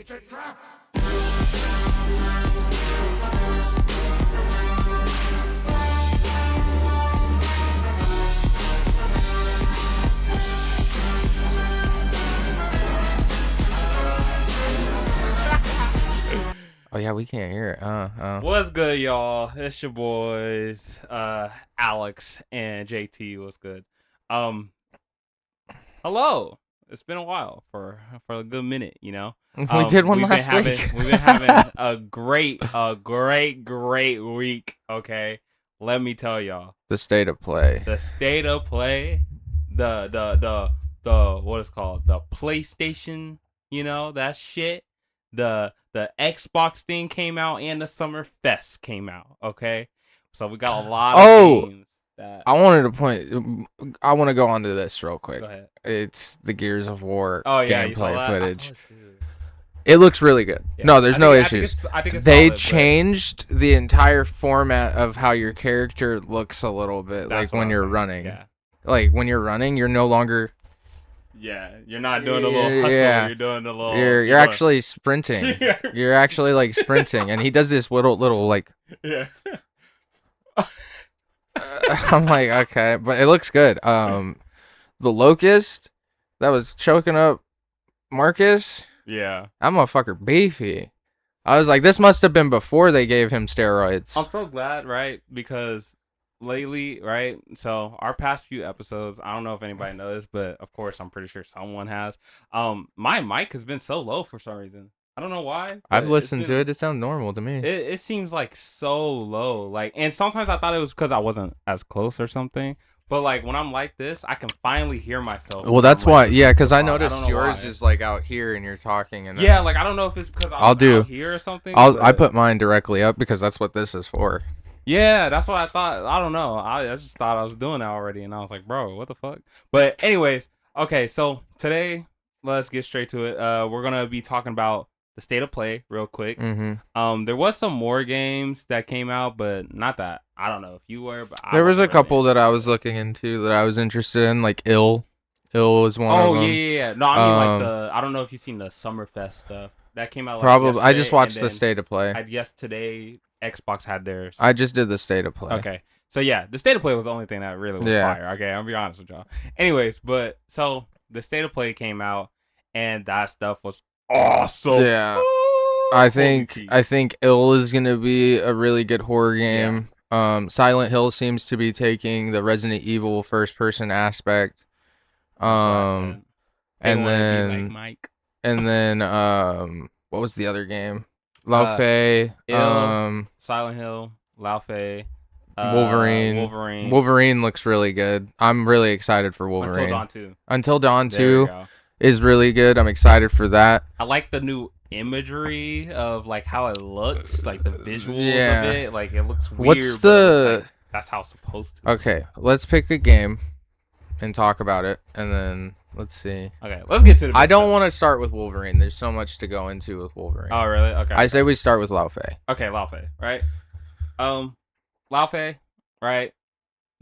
It's a trap! Oh yeah, we can't hear it. What's good, y'all? It's your boys, Alex and JT. What's good? Hello. It's been a while for a good minute, you know. We did one last week. We've been having a great week. Okay, let me tell y'all. The state of play. The state of play. The what is called the PlayStation. You know that shit. The Xbox thing came out and the Summer Fest came out. Okay, so we got a lot of games. I wanted to point. I want to go on to this real quick. Go ahead. It's the Gears of War gameplay footage. It looks really good. Yeah. No, there's no issues. I think it's they solid, changed the entire format of how your character looks a little bit. Like when you're running. Yeah. Like when you're running, you're no longer. Yeah, you're not doing a little hustle. Yeah. You're doing a little. You're actually sprinting. You're actually like sprinting, and he does this little like. Yeah. I'm like, okay, but it looks good. The Locust that was choking up Marcus. Yeah. That motherfucker beefy. I was like, this must have been before they gave him steroids. I'm so glad, right? Because lately, right? So our past few episodes, I don't know if anybody knows, but of course, I'm pretty sure someone has. My mic has been so low for some reason. I don't know why. I've listened to it. It sounds normal to me. It seems like so low. Like, and sometimes I thought it was because I wasn't as close or something. But like when I'm like this, I can finally hear myself. Well, that's why. Yeah, because I don't noticed know yours why. is like out here and you're talking. And yeah, like I don't know if it's because I'm out here or something. I put mine directly up because that's what this is for. Yeah, that's what I thought. I don't know. I just thought I was doing that already, and I was like, bro, what the fuck? But anyways, okay. So today, let's get straight to it. We're gonna be talking about the state of play real quick. Mm-hmm. There was some more games that came out, but not that. I don't know if you were, but there was a couple that I was looking into that I was interested in, like Ill was one of them. Oh yeah. No, I mean like I don't know if you've seen the Summerfest stuff that came out. Like probably. I just watched the state of play. I guess today Xbox had theirs. I just did the state of play. Okay. So yeah, the state of play was the only thing that really was fire. Okay, I'll be honest with y'all. Anyways, but so the state of play came out, and that stuff was awesome. Yeah. I think Ill is gonna be a really good horror game. Yeah. Silent Hill seems to be taking the Resident Evil first person aspect. And then what was the other game? Lao Fei, Silent Hill, Lao Fei, Wolverine. Wolverine looks really good. I'm really excited for Wolverine. Until Dawn 2 is really good. I'm excited for that. I like the new imagery of like how it looks, like the visuals of it. Like it looks weird. Like, that's how it's supposed to. Okay, let's pick a game and talk about it, and then let's see. Okay, let's get to the. I don't want to start with Wolverine. There's so much to go into with Wolverine. Oh really? Okay. I say we start with Lao Fei. Okay, Lao Fei, right? Lao Fei, right?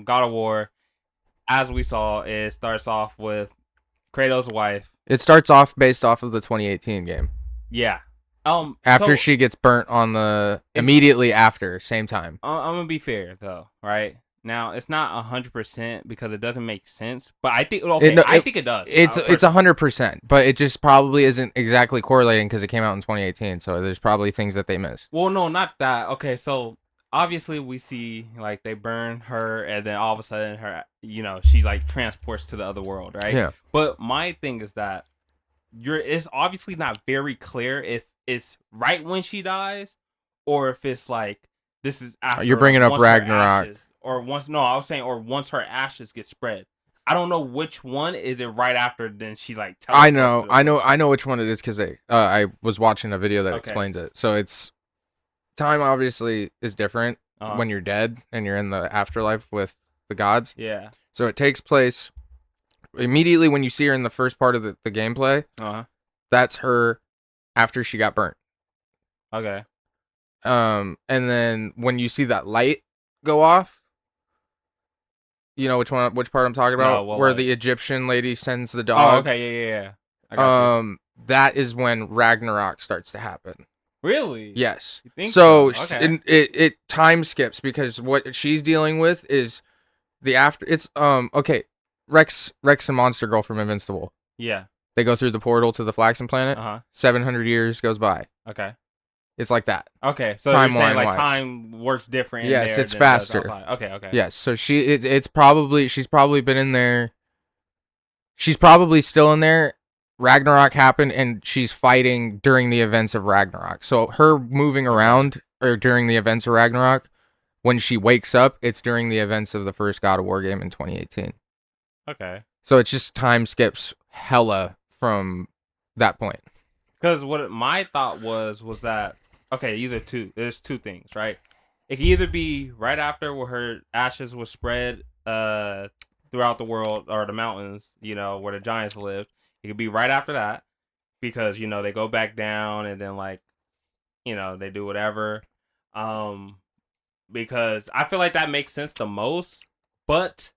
God of War. As we saw, it starts off with Kratos' wife. It starts off based off of the 2018 game. Yeah. After she gets burnt on immediately after, same time. I'm gonna be fair though, right? Now it's not 100% because it doesn't make sense, but I think I think it does. It's 100%, but it just probably isn't exactly correlating because it came out in 2018. So there's probably things that they missed. Well, no, not that. Okay, so obviously we see like they burn her, and then all of a sudden her, she like transports to the other world, right? Yeah. But my thing is that it's obviously not very clear if it's right when she dies, or if it's like this is after. You're bringing up Ragnarok. Once her ashes get spread. I don't know which one is it right after. Then she like. I know which one it is because I was watching a video that explains it. So it's time obviously is different when you're dead and you're in the afterlife with the gods. Yeah. So it takes place immediately when you see her in the first part of the gameplay. That's her after she got burnt. Okay. And then when you see that light go off. You know which part I'm talking about? No, where the Egyptian lady sends the dog. Oh, okay, yeah. I got that is when Ragnarok starts to happen. Really? Yes. You think So Okay. it time skips because what she's dealing with is the after. It's okay. Rex and Monster Girl from Invincible. Yeah. They go through the portal to the Flaxen planet. 700 years goes by. Okay. It's like that. Okay. So you're saying like Timeline-wise. time works different. Yes, in there it's than it does faster. outside. Okay. Yes. So she's probably been in there. She's probably still in there. Ragnarok happened, and she's fighting during the events of Ragnarok. So her moving around or during the events of Ragnarok, when she wakes up, it's during the events of the first God of War game in 2018. Okay. So it's just time skips hella from that point. Because what my thought was that okay, there's two things, right? It can either be right after where her ashes was spread throughout the world or the mountains, where the giants lived. It could be right after that because they go back down and then like they do whatever. Because I feel like that makes sense the most, but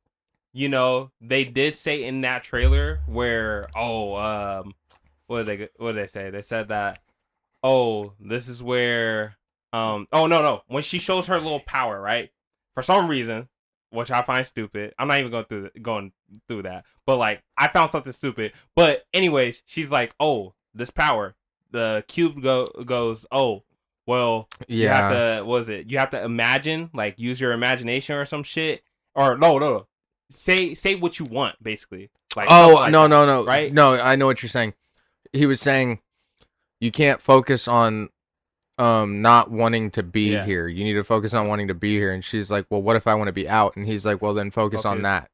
they did say in that trailer where what did they say? They said that this is where no, when she shows her little power, right? For some reason, which I find stupid. I'm not even going through that. But like I found something stupid. But anyways, she's like, this power. The cube goes, well, you have to you have to imagine, like use your imagination or some shit. Or no. Say what you want, basically. Like no. Right? No, I know what you're saying. He was saying you can't focus on not wanting to be here. You need to focus on wanting to be here. And she's like, well, what if I want to be out? And he's like, well, then focus on that.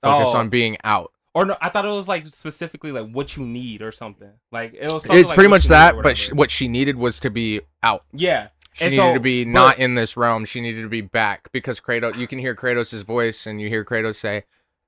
Focus on being out. Or no, I thought it was like specifically like what you need or something. Like it was. It's like pretty much that, but what she needed was to be out. Yeah, she needed to be not in this realm. She needed to be back because Kratos. You can hear Kratos' voice, and you hear Kratos say,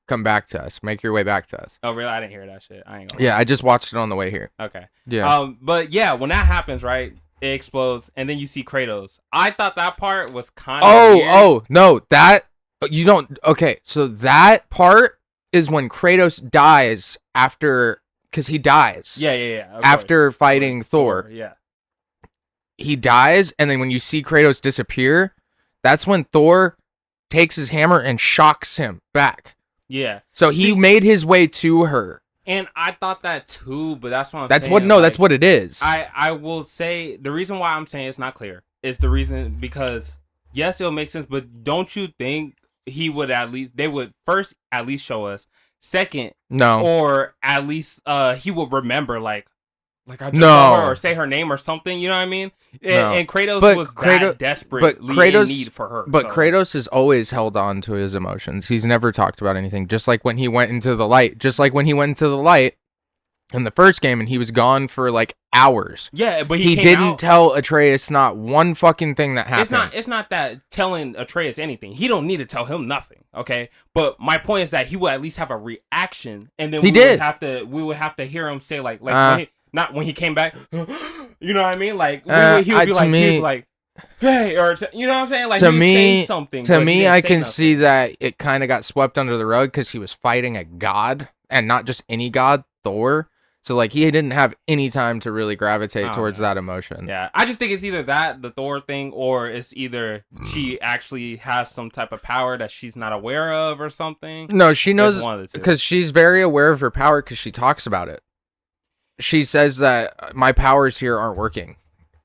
"Come back to us. Make your way back to us." Oh, really? I didn't hear that shit. I ain't gonna. Yeah, I just watched it on the way here. Okay. Yeah. But yeah, when that happens, right? It explodes, and then you see Kratos. I thought that part was kind of. Oh no, that you don't. Okay, so that part is when Kratos dies because he dies. Yeah. After fighting Thor. Yeah. He dies, and then when you see Kratos disappear, that's when Thor takes his hammer and shocks him back. Yeah. So he made his way to her. And I thought that too, but that's what I'm that's saying. What no, like, that's what it is. I will say the reason why I'm saying it's not clear is the reason because yes, it'll make sense, but don't you think they would first at least show us, second, no, or at least he will remember like I just saw her or say her name or something, you know what I mean? And Kratos was that desperately in need for her. But Kratos has always held on to his emotions. He's never talked about anything. Just like when he went into the light. In the first game and he was gone for like hours. Yeah, but he didn't tell Atreus not one fucking thing that happened. It's not that telling Atreus anything. He don't need to tell him nothing, okay? But my point is that he will at least have a reaction, and then we would have to hear him say like not when he came back, you know what I mean? Like he would be like, hey, or you know what I'm saying? Like to me, say something. To me, I can see that it kind of got swept under the rug because he was fighting a god, and not just any god, Thor. So like he didn't have any time to really gravitate towards that emotion. Yeah, I just think it's either that the Thor thing, or it's either she actually has some type of power that she's not aware of or something. No, she knows because she's very aware of her power because she talks about it. She says that my powers here aren't working.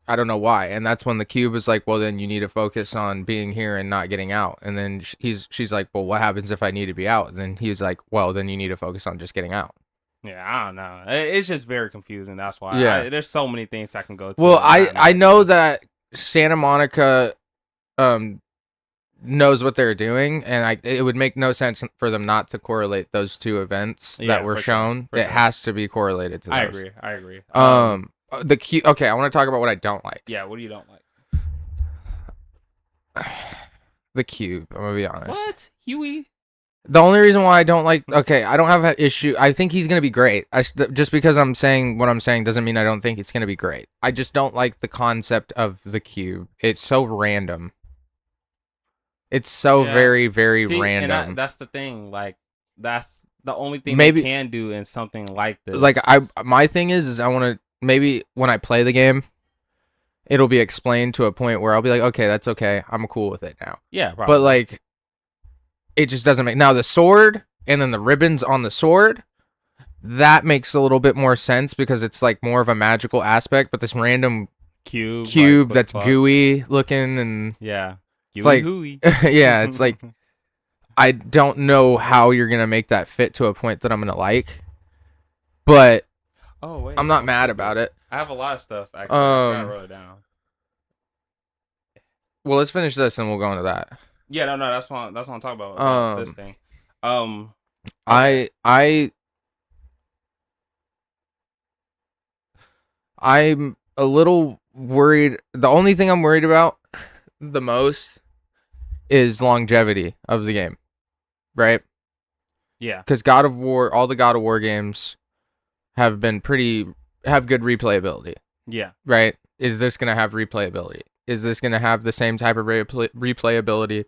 I don't know why. And that's when the cube is like, well, then you need to focus on being here and not getting out. And then she's like, well, what happens if I need to be out? And then he's like, well, then you need to focus on just getting out. Yeah, I don't know. It's just very confusing. That's why. There's so many things I can go to. Well, I know that Santa Monica knows what they're doing, and it would make no sense for them not to correlate those two events that were shown. It has to be correlated to those. I agree. The cube. Okay, I want to talk about what I don't like. Yeah, what do you don't like? The cube. I'm gonna be honest. What? Huey? The only reason why I don't like, I don't have an issue. I think he's going to be great. Just because I'm saying what I'm saying doesn't mean I don't think it's going to be great. I just don't like the concept of the cube. It's so random. It's so very, very random. And that's the thing. Like, that's the only thing maybe they can do in something like this. like my thing is I want to maybe when I play the game, it'll be explained to a point where I'll be like, okay, that's okay, I'm cool with it now. Yeah, probably. But like, it just doesn't make now the sword and then the ribbons on the sword. That makes a little bit more sense because it's like more of a magical aspect. But this random cube like, that's gooey looking and yeah, it's like hooey. yeah, it's like I don't know how you're gonna make that fit to a point that I'm gonna like. But oh wait, I'm not mad about it. I have a lot of stuff. Actually, I gotta wrote it down. Well, let's finish this and we'll go into that. Yeah, no, that's what I'm talking about this thing. I'm a little worried. The only thing I'm worried about the most is longevity of the game, right? Yeah. Because God of War, all the God of War games have good replayability. Yeah. Right? Is this going to have replayability? Is this going to have the same type of replayability?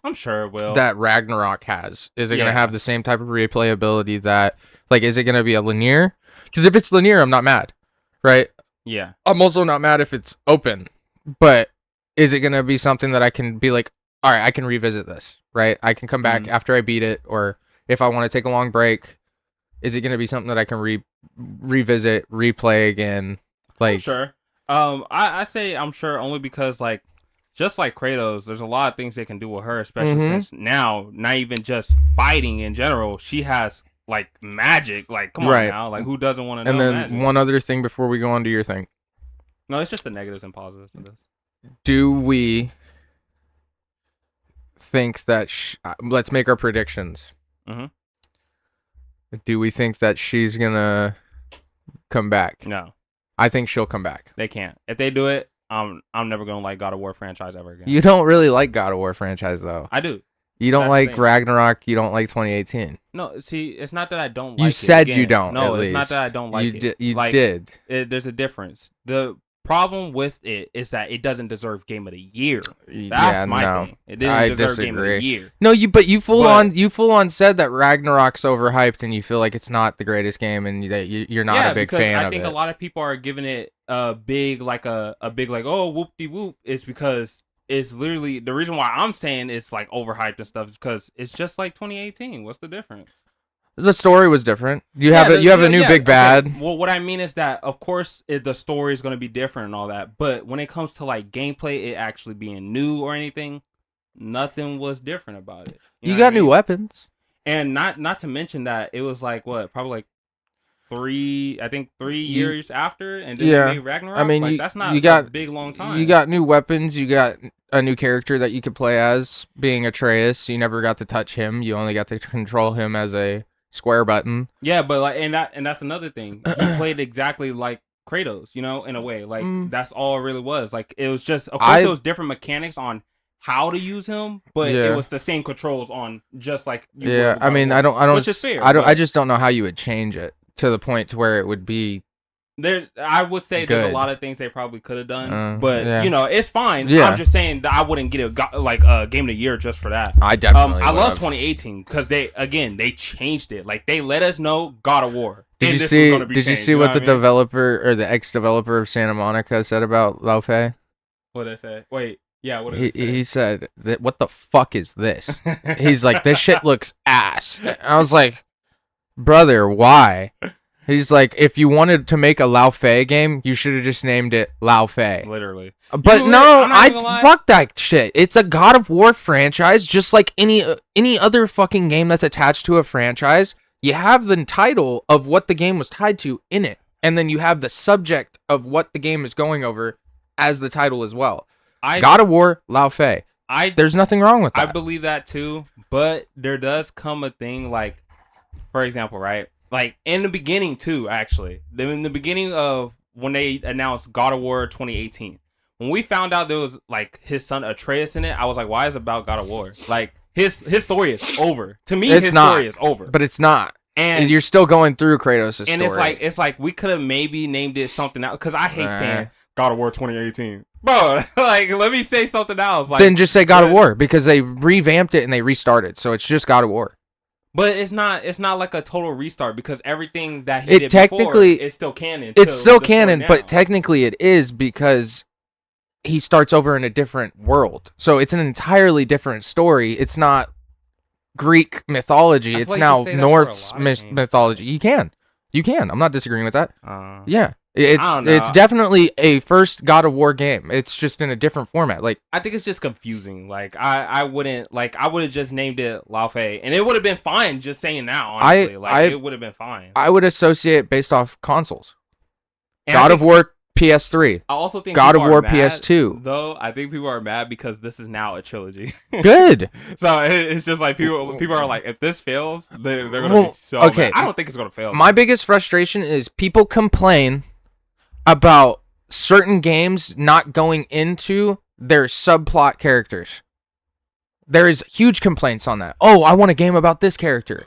I'm sure it will. That Ragnarok has. Is it going to have the same type of replayability that, like, is it going to be a linear? Because if it's linear, I'm not mad, right? Yeah. I'm also not mad if it's open, but is it going to be something that I can be like, all right, I can revisit this, right? I can come back after I beat it, or if I want to take a long break, is it going to be something that I can revisit, replay again? Like, I'm sure. I say I'm sure only because, like, just like Kratos, there's a lot of things they can do with her, especially since now, not even just fighting in general, she has like magic. Like, come on now, like who doesn't want to know? And then magic? One other thing before we go on to your thing. No, it's just the negatives and positives of this. Do we think that let's make our predictions? Do we think that she's gonna come back? No, I think she'll come back. They can't. If they do it, I'm never gonna like God of War franchise ever again. You don't really like God of War franchise though. I do. You don't like Ragnarok. You don't like 2018. No, see, it's not that I don't like it. You said you don't. No, it's least. Not that I don't like it. You did. There's a difference. The problem with it is that it doesn't deserve Game of the Year. That's my thing. It didn't deserve Game of the Year. No, you full on said that Ragnarok's overhyped and you feel like it's not the greatest game and that you're not a big fan of it. I think a lot of people are giving it a big oh whoop-de-whoop. It's because it's literally the reason why I'm saying it's like overhyped and stuff is because it's just like 2018. What's the difference? The story was different. You have a new big bad. Okay. Well, what I mean is that of course the story is going to be different and all that, but when it comes to like gameplay, it actually being new or anything, nothing was different about it. You got new weapons, and not to mention that it was like probably like 3 years after, and then they made Ragnarok. I mean, like, that's not a big long time. You got new weapons. You got a new character that you could play as, being Atreus. You never got to touch him. You only got to control him as a square button. Yeah, but like, and that's another thing. He played exactly like Kratos, in a way. Like that's all it really was. Like it was just, of course, there was different mechanics on how to use him, but it was the same controls on just like. I mean, I don't. Which is fair. I just don't know how you would change it to the point to where it would be. I would say there's a lot of things they probably could have done, but it's fine. Yeah. I'm just saying that I wouldn't get a Game of the Year just for that. I definitely. I love 2018 because they changed it. Like they let us know God of War. Did you see what the developer or the ex-developer of Santa Monica said about Lao Fei? What did they say? Wait, yeah, what did he say? He said that, what the fuck is this? He's like, this shit looks ass. I was like, brother, why? He's like, if you wanted to make a Lao Fei game, you should have just named it Lao Fei. Literally. But no, fuck that shit. It's a God of War franchise, just like any other fucking game that's attached to a franchise. You have the title of what the game was tied to in it, and then you have the subject of what the game is going over as the title as well. God of War, Lao Fei. There's nothing wrong with that. I believe that too, but there does come a thing like, for example, right? Like, in the beginning, too, actually. In the beginning of when they announced God of War 2018, when we found out there was, like, his son Atreus in it, I was like, why is it about God of War? Like, his story is over. To me, his story is over. But it's not. And you're still going through Kratos' story. And it's like we could have maybe named it something else. Because I hate saying God of War 2018. Bro, like, let me say something else. Like, then just say God of War, because they revamped it and they restarted. So it's just God of War. But it's not like a total restart because everything that he It did technically- before is still canon. It's to still the story canon, now. but technically it is because he starts over in a different world. So it's an entirely different story. It's not Greek mythology. I feel It's like you now can say that for a Norse lot of games, mythology. You can. I'm not disagreeing with that. Yeah. don't know. It's definitely a first God of War game. It's just in a different format. Like, I think it's just confusing. Like I would have just named it Lao Fei, and it would have been fine just saying that. Honestly, it would have been fine. I would associate based off consoles. And God of War PS3. I also think God of people War are mad, PS2. Though I think people are mad because this is now a trilogy. Good. So it's just like people are like, if this fails, they're gonna Well, be so okay. mad. I don't think it's gonna fail. My biggest frustration is people complain about certain games not going into their subplot characters. There is huge complaints on that. Oh, I want a game about this character.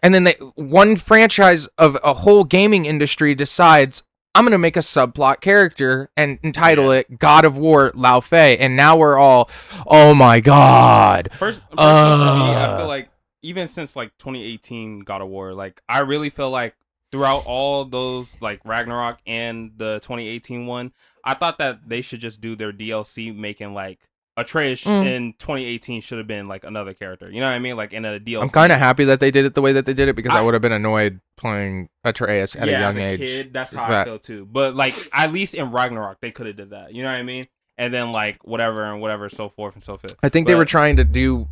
And then one franchise of a whole gaming industry decides, I'm going to make a subplot character and entitle it God of War Lao Fei. And now we're all, oh my God. First for me, I feel like even since like 2018 God of War, like I really feel like throughout all those like Ragnarok and the 2018 one, I thought that they should just do their DLC making like Atreus in 2018 should have been like another character. You know what I mean? Like in a DLC. I'm kind of happy that they did it the way that they did it because I would have been annoyed playing Atreus at a young age. Kid, that's how I feel too. But like at least in Ragnarok they could have did that. You know what I mean? And then like whatever, so forth and so forth. I think they were trying to do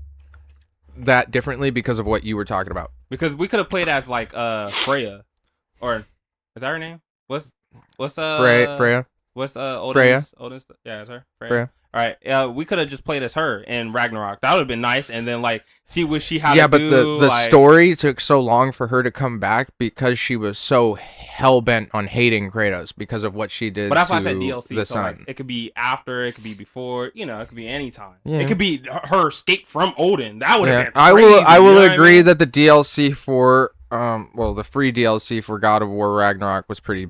that differently because of what you were talking about. Because we could have played as like Freya, or is that her name? What's Freya? What's Odin's? Freya? Odin's, yeah, it's her. Freya. All right, we could have just played as her in Ragnarok. That would have been nice, and then like see what she had. Yeah, to but do, the like... story took so long for her to come back because she was so hell bent on hating Kratos because of what she did. But that's why I to said DLC. the So son. like, it could be after, it could be before. You know, it could be any time. Yeah. It could be her escape from Odin. That would have been. I Crazy, will you know agree what I mean? that the DLC for the free DLC for God of War Ragnarok was pretty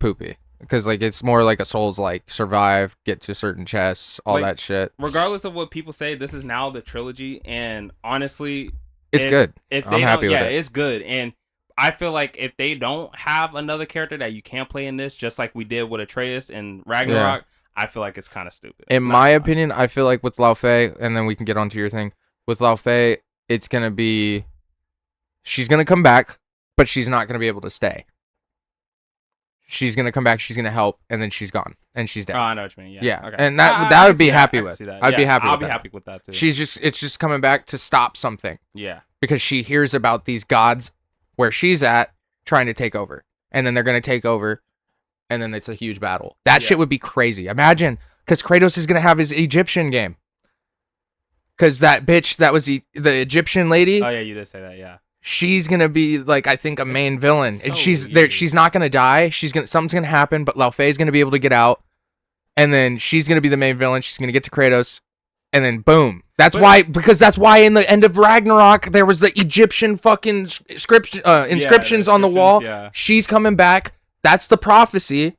poopy. Because like it's more like a Souls like survive, get to certain chests, all Like, that shit. Regardless of what people say, this is now the trilogy, and honestly, It's good. If I'm they happy with it. it's good, and I feel like if they don't have another character that you can't play in this, just like we did with Atreus and Ragnarok, I feel like it's kind of stupid. In my opinion, I feel like with Lao Fei, and then we can get onto your thing. With Lao Fei, it's gonna be, she's gonna come back, but she's not gonna be able to stay. She's gonna come back, she's gonna help, and then she's gone, and she's dead. Oh, I know what you mean. Yeah, Okay. and that would be happy with. I'd be happy. I'll with be that. happy with that too. It's just coming back to stop something. Yeah. Because she hears about these gods where she's at trying to take over, and then they're gonna take over, and then it's a huge battle. That shit would be crazy. Imagine, because Kratos is gonna have his Egyptian game. Because that bitch that was the Egyptian lady. Oh yeah, you did say that. Yeah. She's gonna be like, I think, a main villain, and so she's there. weird. She's not gonna die. Something's gonna happen, but Lao Fei's gonna be able to get out, and then she's gonna be the main villain. She's gonna get to Kratos, and then boom. That's why in the end of Ragnarok there was the Egyptian fucking inscriptions on the wall. Yeah. She's coming back. That's the prophecy.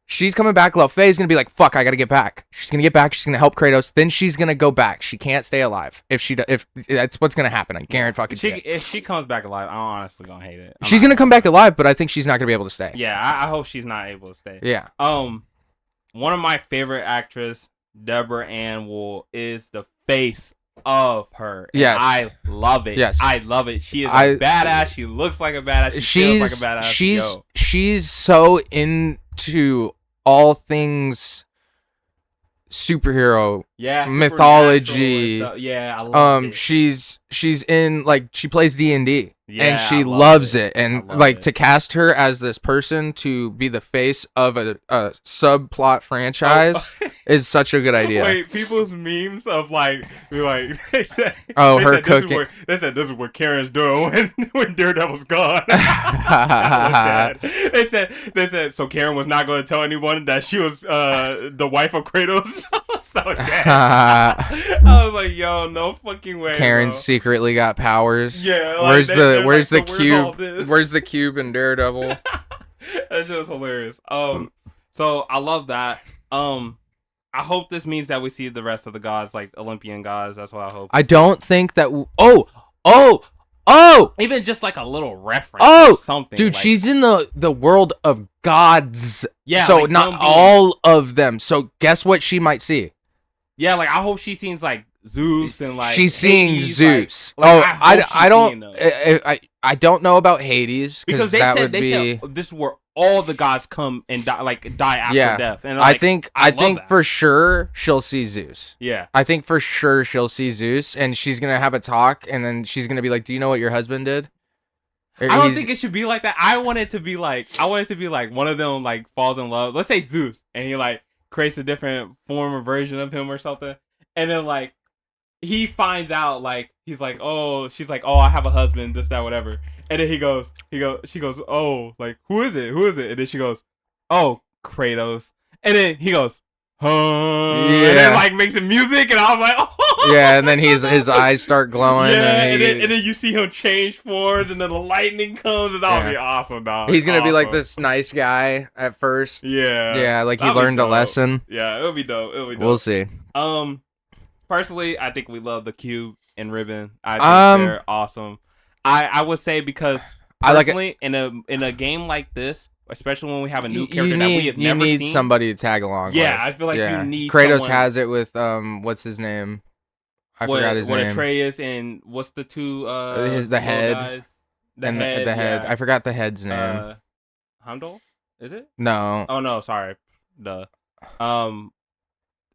She's coming back. Lao Fei's gonna be like, "Fuck, I gotta get back." She's gonna get back. She's gonna help Kratos. Then she's gonna go back. She can't stay alive. If that's what's gonna happen, I guarantee fucking. If she comes back alive, I'm honestly gonna hate it. She's gonna come back alive, but I think she's not gonna be able to stay. Yeah, I hope she's not able to stay. Yeah. One of my favorite actress, Deborah Ann Wool, is the face of her. And yes. I love it. Yes. I love it. She is a badass. She looks like a badass. She feels like a badass. She's so into all things superhero mythology. Yeah, I love it. She's in, like, she plays D&D. Yeah, and she loves it. And like to cast her as this person to be the face of a subplot franchise is such a good idea. Wait, people's memes of like they said, her cooking. They said this is what Karen's doing when Daredevil's gone. They said so Karen was not going to tell anyone that she was the wife of Kratos. So dead. I was like, yo, no fucking way. Karen bro. secretly got powers. Yeah. Like, where's the cube? Where's Where's the cube in Daredevil? That shit was hilarious. So I love that. I hope this means that we see the rest of the gods, like Olympian gods. That's what I hope. I don't think that. Oh, Even just like a little reference. Oh, or something. dude, like, she's in the world of gods. yeah. So like not them being- all of them. So guess what she might see? Yeah, like I hope she sees like Zeus and like She's seeing Hades, Zeus. Like, Oh, I hope she's I seeing don't those. I don't know about Hades Because they that said would they be. said this is where all the gods come and die after Yeah. death. And I like, think love that. for sure she'll see Zeus. Yeah. I think for sure she'll see Zeus, and she's gonna have a talk, and then she's gonna be like, "Do you know what your husband did?" Or I don't he's- think it should be like that. I want it to be like one of them like falls in love. Let's say Zeus, and he like creates a different form or version of him or something, and then like he finds out like he's like, oh, she's like, oh, I have a husband, this, that, whatever, and then she goes, oh, like who is it, and then she goes, oh, Kratos, and then he goes, huh, and then like makes some music, and I'm like, oh. Yeah, and then his eyes start glowing. Yeah, and, and then you see him change forms, and then the lightning comes, and that'll be awesome, dog. He's gonna be like Awesome. this nice guy at first. Yeah, like he that'd be learned a dope. lesson. Yeah, it'll be dope. We'll see. Personally, I think we love the cube and ribbon. I think they're awesome. I would say because personally, in a game like this, especially when we have a new character that we have never seen, you need somebody to tag along. Yeah, with. I feel like you need. Kratos someone, has it with what's his name? I forgot his name. Atreus and what's the two the head guys? The head. I forgot the head's name. Heimdall? Is it? No. Oh no, sorry.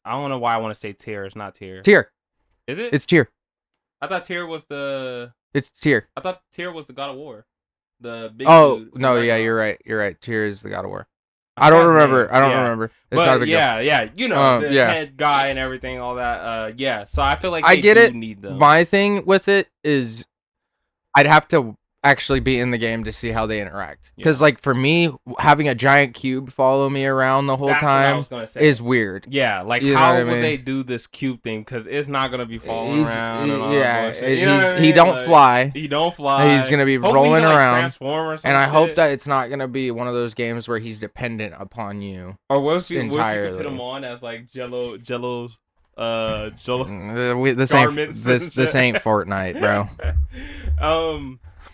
I don't know why I want to say Tyr. It's not Tyr. Tyr. Is it? It's Tyr. I thought Tyr was the. It's Tyr. I thought Tyr was the God of War. The big. Oh dude no, from yeah, Ragnarok. you're right. Tyr is the God of War. I don't remember. I don't remember. It's but not a big deal. yeah, you know, the head guy and everything, all that. Yeah, so I feel like I get it. Need them. My thing with it is, I'd have to actually be in the game to see how they interact. Because like for me, having a giant cube follow me around the whole time is weird. Yeah, like you how would they do this cube thing? Because it's not gonna be falling around. He don't fly. He don't fly. He's gonna be Hopefully rolling around. And I hope that it's not gonna be one of those games where he's dependent upon you. Or what if you entirely. could put him on as like Jello. This ain't Fortnite, bro.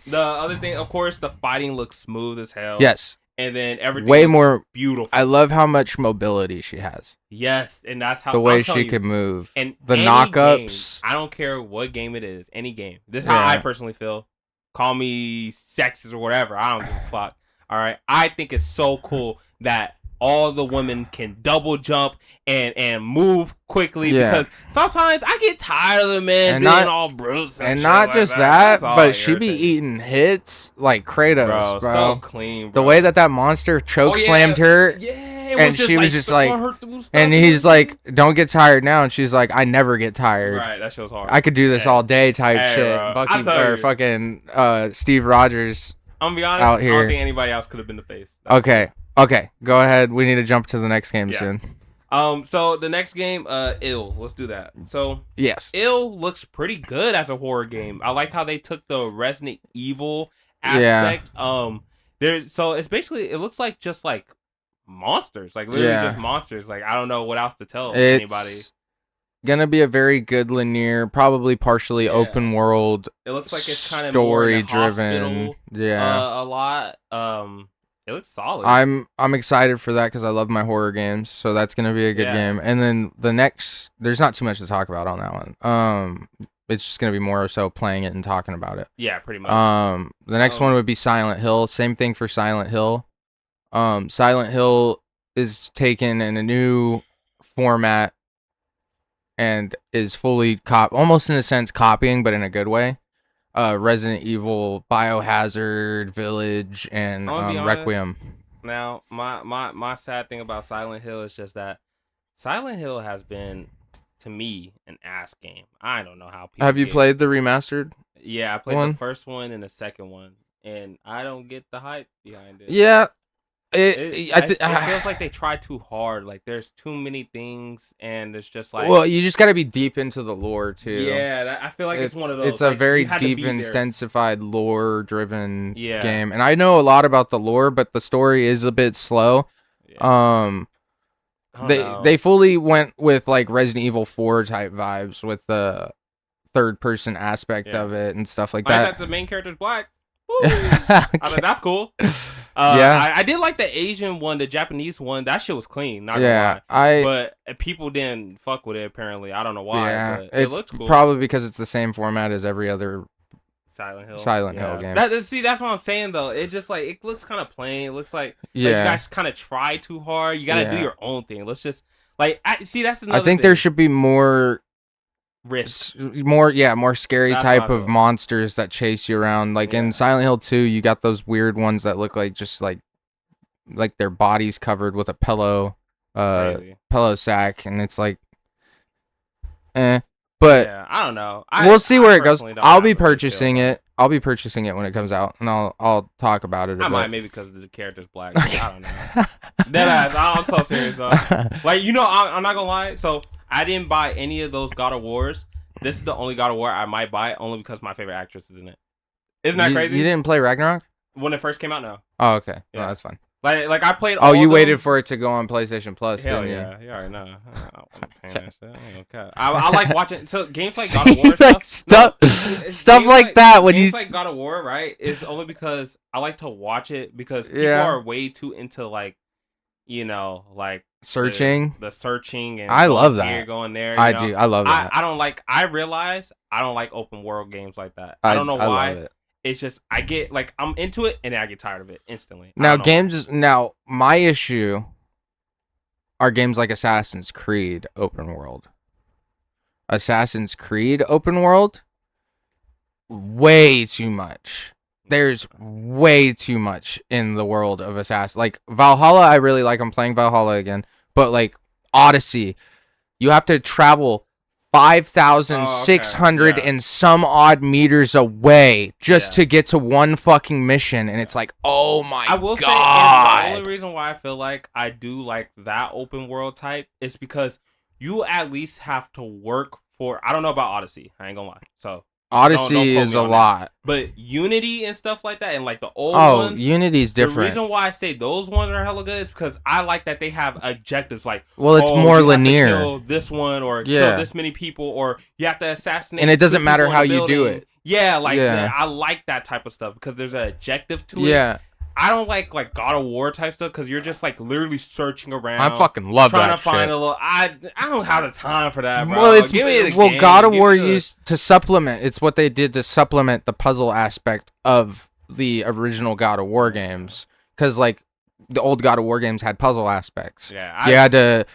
The other thing, of course, the fighting looks smooth as hell. Yes. And then everything way looks more beautiful. I love how much mobility she has. Yes, and that's how the way she can move. And the knockups. I don't care what game it is, any game. This is how I personally feel. Call me sexist or whatever. I don't give a fuck. All right. I think it's so cool that all the women can double jump and move quickly because sometimes I get tired of the men being all brutes and not just like that, but she be eating hits like Kratos, bro. So clean, bro. The way that monster choke slammed her, and she was just like, and he's like, "Don't get tired now," and she's like, "I never get tired." Right, that show's hard. I could do this all day, type shit. Bro. Bucky or fucking Steve Rogers. I'm gonna be honest. Out here. I don't think anybody else could have been the face. Okay, go ahead. We need to jump to the next game soon. So the next game, Ill. Let's do that. So yes, Ill looks pretty good as a horror game. I like how they took the Resident Evil aspect. So it's basically it looks like just like monsters, like literally just monsters. Like I don't know what else to tell anybody. Gonna be a very good linear, probably partially open world. It looks like it's kind of story driven. A lot. It looks solid. I'm excited for that because I love my horror games, so that's gonna be a good game. And then the next, there's not too much to talk about on that one. It's just gonna be more so playing it and talking about it. Yeah, pretty much. The next one would be Silent Hill. Same thing for Silent Hill. Silent Hill is taken in a new format and is fully almost in a sense copying, but in a good way. Resident Evil, Biohazard, Village, and Requiem. Now, my sad thing about Silent Hill is just that Silent Hill has been, to me, an ass game. I don't know how people. Have you played the remastered? Yeah, I played the first one and the second one, and I don't get the hype behind it. Yeah. It feels like they try too hard. Like there's too many things, and it's just like. Well, you just got to be deep into the lore too. Yeah, I feel like it's one of those. It's a very deep, intensified, lore-driven game, and I know a lot about the lore, but the story is a bit slow. Yeah. They fully went with like Resident Evil 4 type vibes with the third person aspect Yeah. of it and stuff like Like that. that the main character's black. Woo. I mean, that's cool. Yeah. I did like the Asian one, the Japanese one. That shit was clean. Not Yeah, gonna lie. But people didn't fuck with it. Apparently, I don't know why. yeah, But it it's looked cool. probably because it's the same format as every other Silent Hill. Silent Hill game. See, that's what I'm saying though. It just like it looks kind of plain. It looks like you Yeah, guys kind of try too hard. You gotta do Yeah. your own thing. Let's just like see. That's another. I think thing. there should be more risk. more scary That's type what I of feel. monsters that chase you around. Like Yeah. in Silent Hill 2, you got those weird ones that look like just like their bodies covered with a pillow Crazy. pillow sack, and it's like but Yeah, I don't know. we'll see where it goes. personally don't I'll have be a big feel purchasing about it. I'll be purchasing it when it comes out, and I'll talk about it a I bit. might maybe because the character's black. I don't know. Deadass. I'm so serious though. Like I'm not gonna lie. So I didn't buy any of those God of Wars. This is the only God of War I might buy only because my favorite actress is in it. Isn't that crazy? You didn't play Ragnarok? When it first came out, no. Oh, okay. No, Yeah. that's fine. Like I played. Oh, all you of waited them. for it to go on PlayStation Plus, Hell didn't yeah, you? you already know. I like watching. So games like See, God of War like stuff. stuff Games like that when games you like God of War, right? Is only because I like to watch it because people Yeah. are way too into like, like searching. the searching and I going love here, that. going there. I do. I love that. I don't like. I realize I don't like open world games like that. I don't know I why. love it. It's just I get like I'm into it and then I get tired of it instantly. I Now don't know why. games. Now my issue are games like Assassin's Creed open world. Assassin's Creed open world. Way too much. There's way too much in the world of Assassin. Like Valhalla, I really like. I'm playing Valhalla again, but like Odyssey, you have to travel 5,600 Yeah. and some odd meters away just Yeah. to get to one fucking mission, and it's like, oh my I will say, god! and the only reason why I feel like I do like that open world type is because you at least have to work for. I don't know about Odyssey. I ain't gonna lie. So Odyssey don't quote is me a on that. lot. But Unity and stuff like that, and like the old Oh, ones. Unity's The different. reason why I say those ones are hella good is because I like that they have objectives like, Well, it's oh, more you have to linear. kill this one or Yeah. kill this many people or you have to assassinate. And it doesn't 2 matter people how in a you do building. it. Yeah, like Yeah. I like that type of stuff because there's an objective to it. Yeah, I don't like God of War type stuff because you're just like literally searching around. I fucking love trying that to find shit. a little. I don't have the time for that, bro. Well, it's Give me the well, game. God of Give War me the- used to supplement. It's what they did to supplement the puzzle aspect of the original God of War games. Because like the old God of War games had puzzle aspects. Yeah, You had to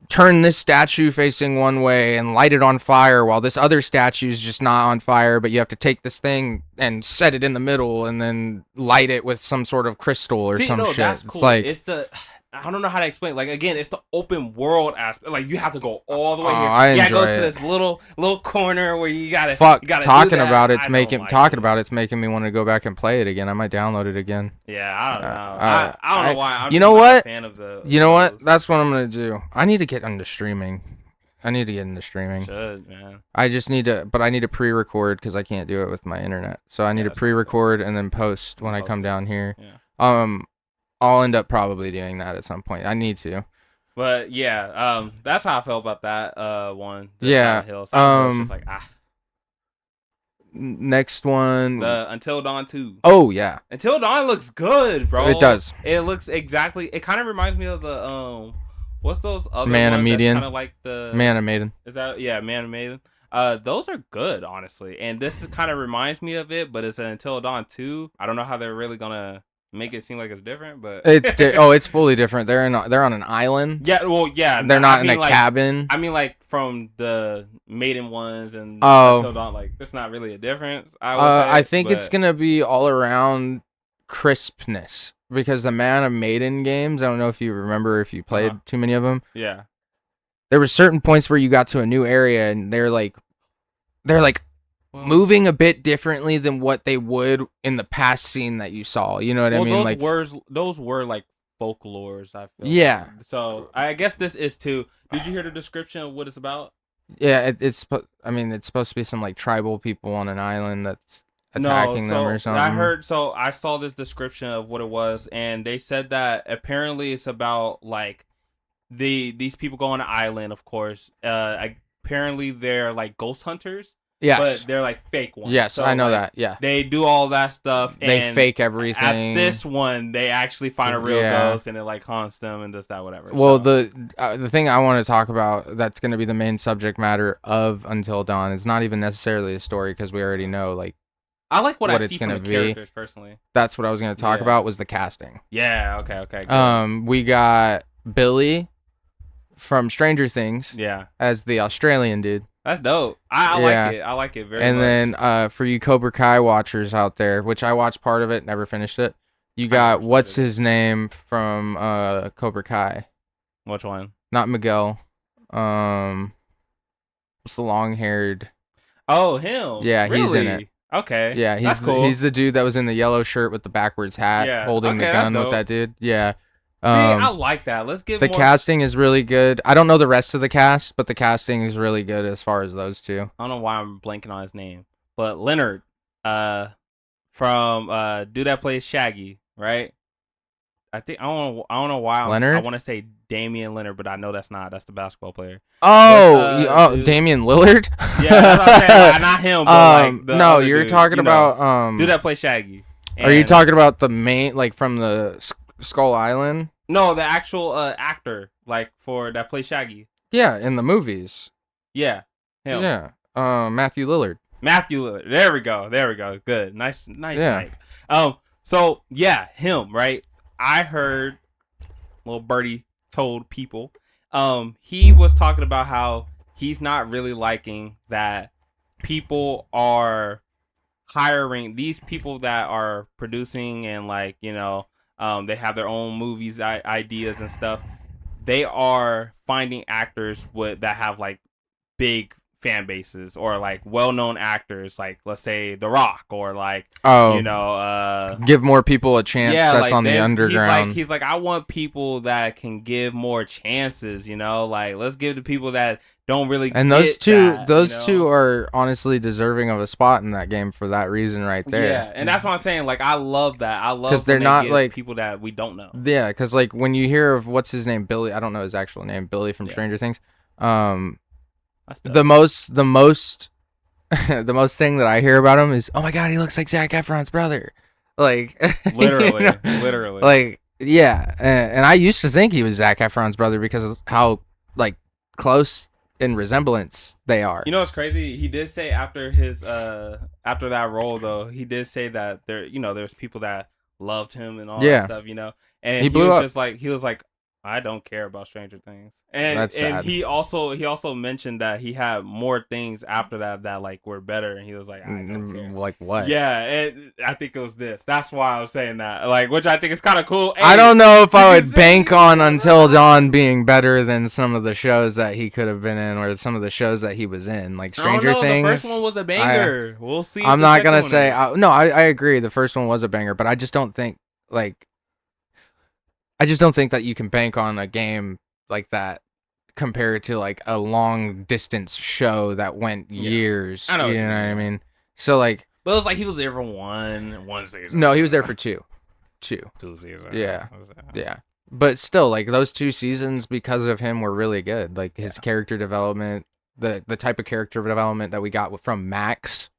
turn this statue facing one way and light it on fire while this other statue's just not on fire, but you have to take this thing and set it in the middle and then light it with some sort of crystal or some shit. That's It's cool. like It's the. I don't know how to explain. Like again, it's the open world aspect. Like you have to go all the way Oh, here. I You gotta go enjoy to it. this little corner where you gotta. fuck you gotta talking do that. about it's I making don't like talking it. about it's making me want to go back and play it again. I might download it again. Yeah, I don't know. Uh, I don't know I- why. I'm you just know not what? A fan of the. You know what? those. That's what I'm gonna do. I need to get into streaming. I need to get into streaming. Should, man. I just need to, but I need to pre-record because I can't do it with my internet. So I need to that's what I'm saying. pre-record and then post when I Post come it. down here. Yeah. I'll end up probably doing that at some point. I need to. But yeah, that's how I felt about that one. the Yeah, Silent Hill. Silent Hill's just like Next one. the Until Dawn 2. Oh yeah, Until Dawn looks good, bro. it does. It looks exactly. It kind of reminds me of the what's those other Man of ones that's Median. kind of like the Man of Maiden. Is that Man of Maiden? Those are good, honestly. And this kind of reminds me of it, but it's an Until Dawn 2. I don't know how they're really gonna make it seem like it's different, but It's fully different. They're on an island. yeah, well, yeah, They're not I in mean, a like, cabin. I mean, like from the Maiden ones and Oh. Until Dawn, like there's not really a difference. I would say, I think it's but- gonna be all around crispness because the Man of Maiden games. I don't know if you remember if you played Uh-huh. too many of them. Yeah, There were certain points where you got to a new area and they're like well, moving a bit differently than what they would in the past scene that you saw. You know what I mean? those Like those were like folklores. I feel. Yeah. So I guess this is too. Did you hear the description of what it's about? yeah, it's supposed to be some like tribal people on an island that's attacking them or something. I saw this description of what it was, and they said that apparently it's about like these people go on an island, of course. Apparently they're like ghost hunters, Yes. but they're like fake ones. Yes, So, I know like, that. Yeah. they do all that stuff. They and fake everything. At this one, they actually find a real Yeah. ghost and it like haunts them and this, that, whatever. Well, so. the thing I want to talk about that's going to be the main subject matter of Until Dawn is not even necessarily a story because we already know like I like what I it's see from gonna the be. characters personally. That's what I was going to talk Yeah. about was the casting. Yeah. Okay. Good. We got Billy from Stranger Things Yeah. as the Australian dude. That's dope. I Yeah. like it. I like it very And much. then for you Cobra Kai watchers out there, which I watched part of it, never finished it. You got never what's started his name from Cobra Kai? Which one? Not Miguel. What's the long-haired? Oh, him. Yeah, he's in Really? it. Okay. Yeah, That's cool. he's the dude that was in the yellow shirt with the backwards hat, Yeah, holding the okay, that's gun with dope. that dude. Yeah. See, I like that. Let's give The more. casting is really good. I don't know the rest of the cast, but the casting is really good as far as those two. I don't know why I'm blanking on his name, but Leonard, from dude that plays Shaggy, right? I don't know why I Leonard? want to say Damian Leonard, but I know that's the basketball player. Oh, dude? Damian Lillard? Yeah, that's what I'm saying. Like, not him, but like the no, other you're dude, talking you know, about dude that plays Shaggy. Are you And- talking about the main, like from the Skull Island? No, the actual actor, like for that plays Shaggy. Yeah, in the movies. Yeah, him. Yeah. Matthew Lillard. Matthew Lillard. There we go. Good. Nice Yeah. night. So yeah, him, right? I heard little birdie told people. He was talking about how he's not really liking that people are hiring these people that are producing and like, you know, they have their own movies, ideas and stuff. They are finding actors that have like big fan bases or like well-known actors, like let's say The Rock or like you know, give more people a chance. yeah, that's like on the underground. He's like, I want people that can give more chances. You know, like let's give the people that don't really. And those get two, that, two are honestly deserving of a spot in that game for that reason right there. Yeah, and that's what I'm saying. Like, I love that. I love 'Cause they're when they not, give like- people that we don't know. Yeah, because like when you hear of what's his name, Billy, I don't know his actual name, Billy from Yeah. Stranger Things. That's dope. The most the most thing that I hear about him is, oh my god, he looks like Zac Efron's brother. Like literally, you know? literally. Like yeah, and I used to think he was Zac Efron's brother because of how like close in resemblance they are. You know what's crazy? He did say after his after that role though, he did say that there's people that loved him and all Yeah. that stuff, you know. And He blew was up. just like he was like, I don't care about Stranger Things. And That's and sad. he also mentioned that he had more things after that like were better, and he was like, I don't care. Like what? Yeah, and I think it was this. That's why I was saying that. Like, which I think is kind of cool. I Hey, don't know if I you would can bank say- on Until Dawn being better than some of the shows that he could have been in or some of the shows that he was in, like I don't Stranger know, Things. The first one was a banger. We'll see. if I'm the not second gonna one say is. no. I agree. The first one was a banger, but I just don't think that you can bank on a game like that compared to like a long distance show that went Yeah. years. I know what you you know what mean, I yeah. mean? So like, But it was like he was there for one season. no, he was there for two. 2 seasons. Yeah. Yeah. But still, like those 2 seasons because of him were really good. Like his character development, the type of character development that we got from Max,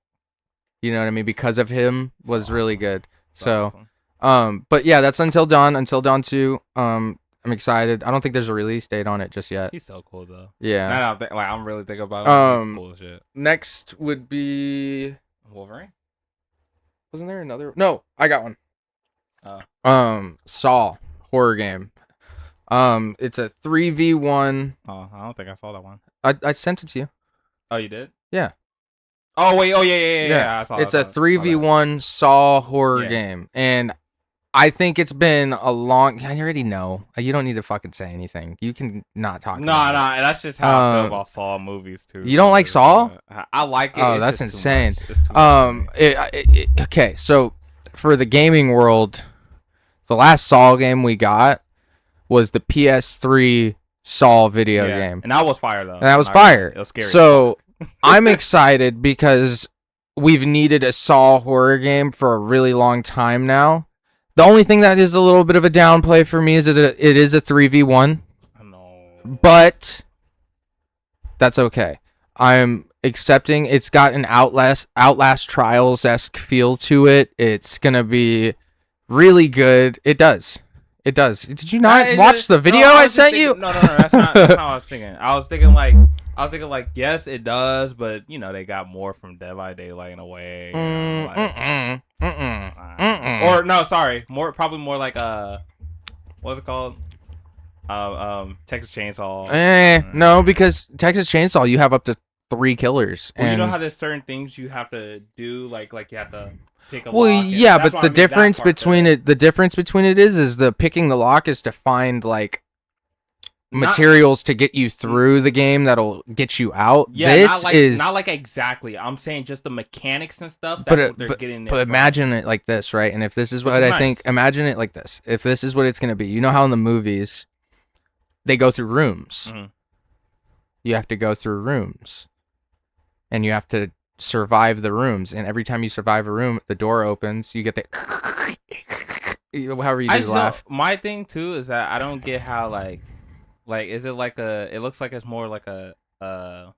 you know what I mean? Because of him was really awesome. good. That's So, awesome. but yeah, that's Until Dawn. Until Dawn 2. I'm excited. I don't think there's a release date on it just yet. He's so cool though. Yeah. Now that I'm really thinking about it. It's cool as shit. Next would be, Wolverine. wasn't there another? No, I got one. Oh. Saw horror game. It's a 3v1. Oh, I don't think I saw that one. I sent it to you. Oh, you did? Yeah. Oh wait. Oh yeah. I saw. It's I a saw that. 3v1 Saw horror Yeah. game, and I think it's been a long. I already know. You don't need to fucking say anything. You can not talk. No, about no, that's just how I feel Um, about Saw movies too. you don't like Saw? I like it. Oh, it's that's just too insane. much. It's too much for me. Okay, so for the gaming world, the last Saw game we got was the PS3 Saw video Yeah. game. And that was fire though. And that was Not gonna lie. fire. It was scary. So I'm excited because we've needed a Saw horror game for a really long time now. The only thing that is a little bit of a downplay for me is that it is a 3v1, I know. but that's okay. I'm accepting. It's got an Outlast Trials-esque feel to it. It's gonna be really good. It does. Did you not watch the video I sent you? No. That's not how I was thinking. I was thinking like, yes, it does, but you know, they got more from Dead by Daylight in a way. Or no, sorry, probably more like what's it called? Texas Chainsaw. No, because Texas Chainsaw, you have up to 3 killers. Well, and you know how there's certain things you have to do, like you have to pick a well, lock. Yeah, but the difference between it is the picking the lock is to find like materials to get you through the game that'll get you out. Yeah, this is not like exactly. I'm saying just the mechanics and stuff. That's what they're getting. But imagine it like this, right? And if this is what I think, imagine it like this. If this is what it's gonna be, you know how in the movies they go through rooms. Mm-hmm. You have to go through rooms, and you have to survive the rooms. And every time you survive a room, the door opens. You get the however you do the laugh. My thing too is that I don't get how like is it like it looks like it's more like a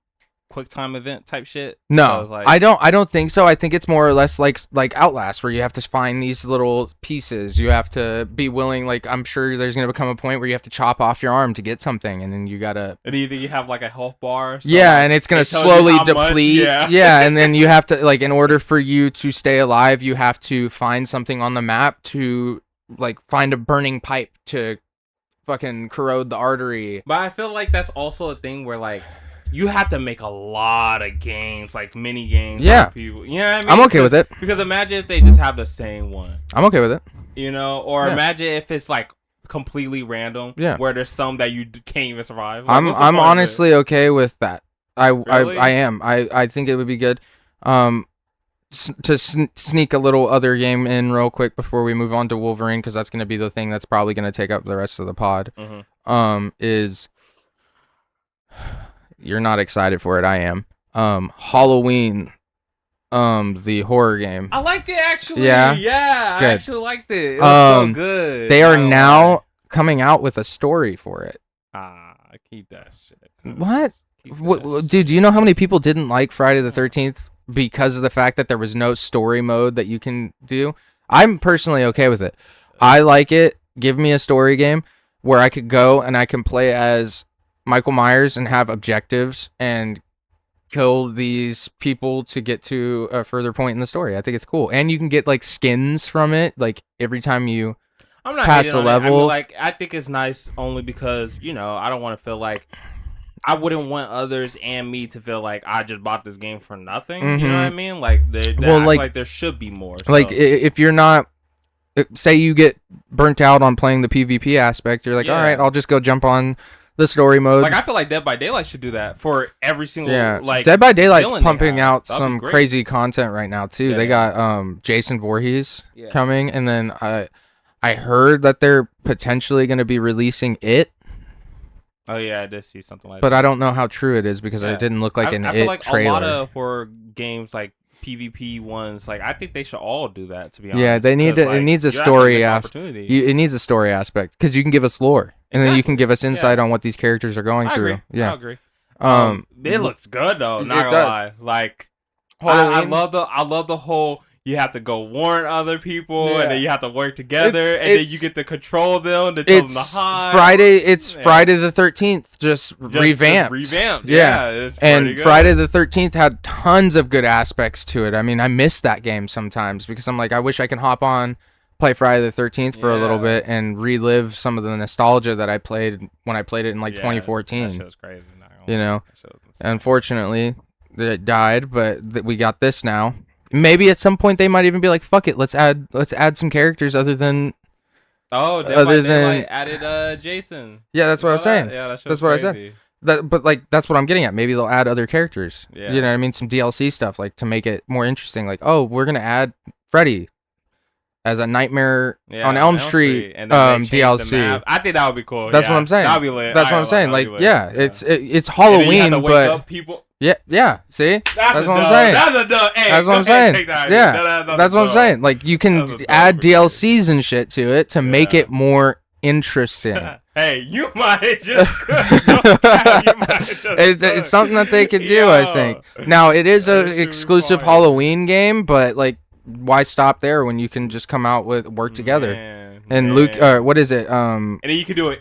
quick time event type shit. No, so like, I don't think so. I think it's more or less like Outlast, where you have to find these little pieces. You have to be willing. Like, I'm sure there's gonna become a point where you have to chop off your arm to get something, and then you gotta. And either you have like a health bar. So yeah, and it's gonna slowly deplete. Yeah, and then you have to like, in order for you to stay alive, you have to find something on the map to like find a burning pipe to fucking corrode the artery. But I feel like that's also a thing where like you have to make a lot of games, like mini games. Yeah, for people. You know what I mean? I'm okay with it. Because imagine if they just have the same one. I'm okay with it. You know, or imagine if it's like completely random. Yeah. Where there's some that you can't even survive. Like, I'm honestly okay with that. Really? I am. I think it would be good. To sneak a little other game in real quick before we move on to Wolverine, because that's going to be the thing that's probably going to take up the rest of the pod. Mm-hmm. Is you're not excited for it? I am. Halloween, the horror game. I liked it actually. Yeah, I good. actually liked it. It was so good. They are now coming out with a story for it. Keep that shit. What? Dude, do you know how many people didn't like Friday the 13th because of the fact that there was no story mode that you can do? I'm personally okay with it. I like it. Give me a story game where I could go and I can play as Michael Myers and have objectives and kill these people to get to a further point in the story. I think it's cool. And you can get like skins from it, like every time you pass a level. I mean, like, I think it's nice only because, you know, I don't want to feel like I wouldn't want others and me to feel like I just bought this game for nothing. Mm-hmm. You know what I mean? Like, like there should be more. Like, if you're not, say you get burnt out on playing the PvP aspect, you're like, all right, I'll just go jump on the story mode. Like, I feel like Dead by Daylight should do that for every single like Dead by Daylight's pumping out some crazy content right now too. They got Jason Voorhees coming, and then I heard that they're potentially going to be releasing it. Oh yeah, I did see something like that. But I don't know how true it is because it didn't look like an I feel it like trailer. A lot of horror games, like PvP ones, like I think they should all do that. To be honest, yeah, they need to. Like, it needs a story aspect. It needs a story aspect because you can give us lore, and then you can give us insight on what these characters are going through. Agree. Yeah, I agree. It looks good though. Not gonna lie. Like, I love the whole. You have to go warn other people, and then you have to work together, and then you get to control them. To tell them to hide. It's Friday the 13th, just revamped. Yeah, and good. Friday the 13th had tons of good aspects to it. I mean, I miss that game sometimes because I'm like, I wish I can hop on, play Friday the 13th for a little bit, and relive some of the nostalgia that I played when I played it in like 2014. That shit was crazy. You know, unfortunately, it died, but we got this now. Maybe at some point they might even be like, "Fuck it, let's add some characters other than." Oh, they added Jason. Yeah, that's what I was saying. Yeah, that's what I said. But like that's what I'm getting at. Maybe they'll add other characters. Yeah. You know what I mean? Some DLC stuff, like to make it more interesting. Like, oh, we're gonna add Freddy as a Nightmare on Elm Street DLC. I think that would be cool. That's what I'm saying. That'd be lit. That's what I'm saying. Like, it's Halloween, but people. Yeah. See, that's what I'm saying. That's what I'm saying. Yeah, that's what I'm saying. Like, you can add DLCs and shit to it to make it more interesting. Hey, you might just cook. No cap, you might just It's cook. something that they could do, I think. Now, it is a exclusive Halloween game, but like, why stop there when you can just come out with work together? And Luke, what is it? And then you can do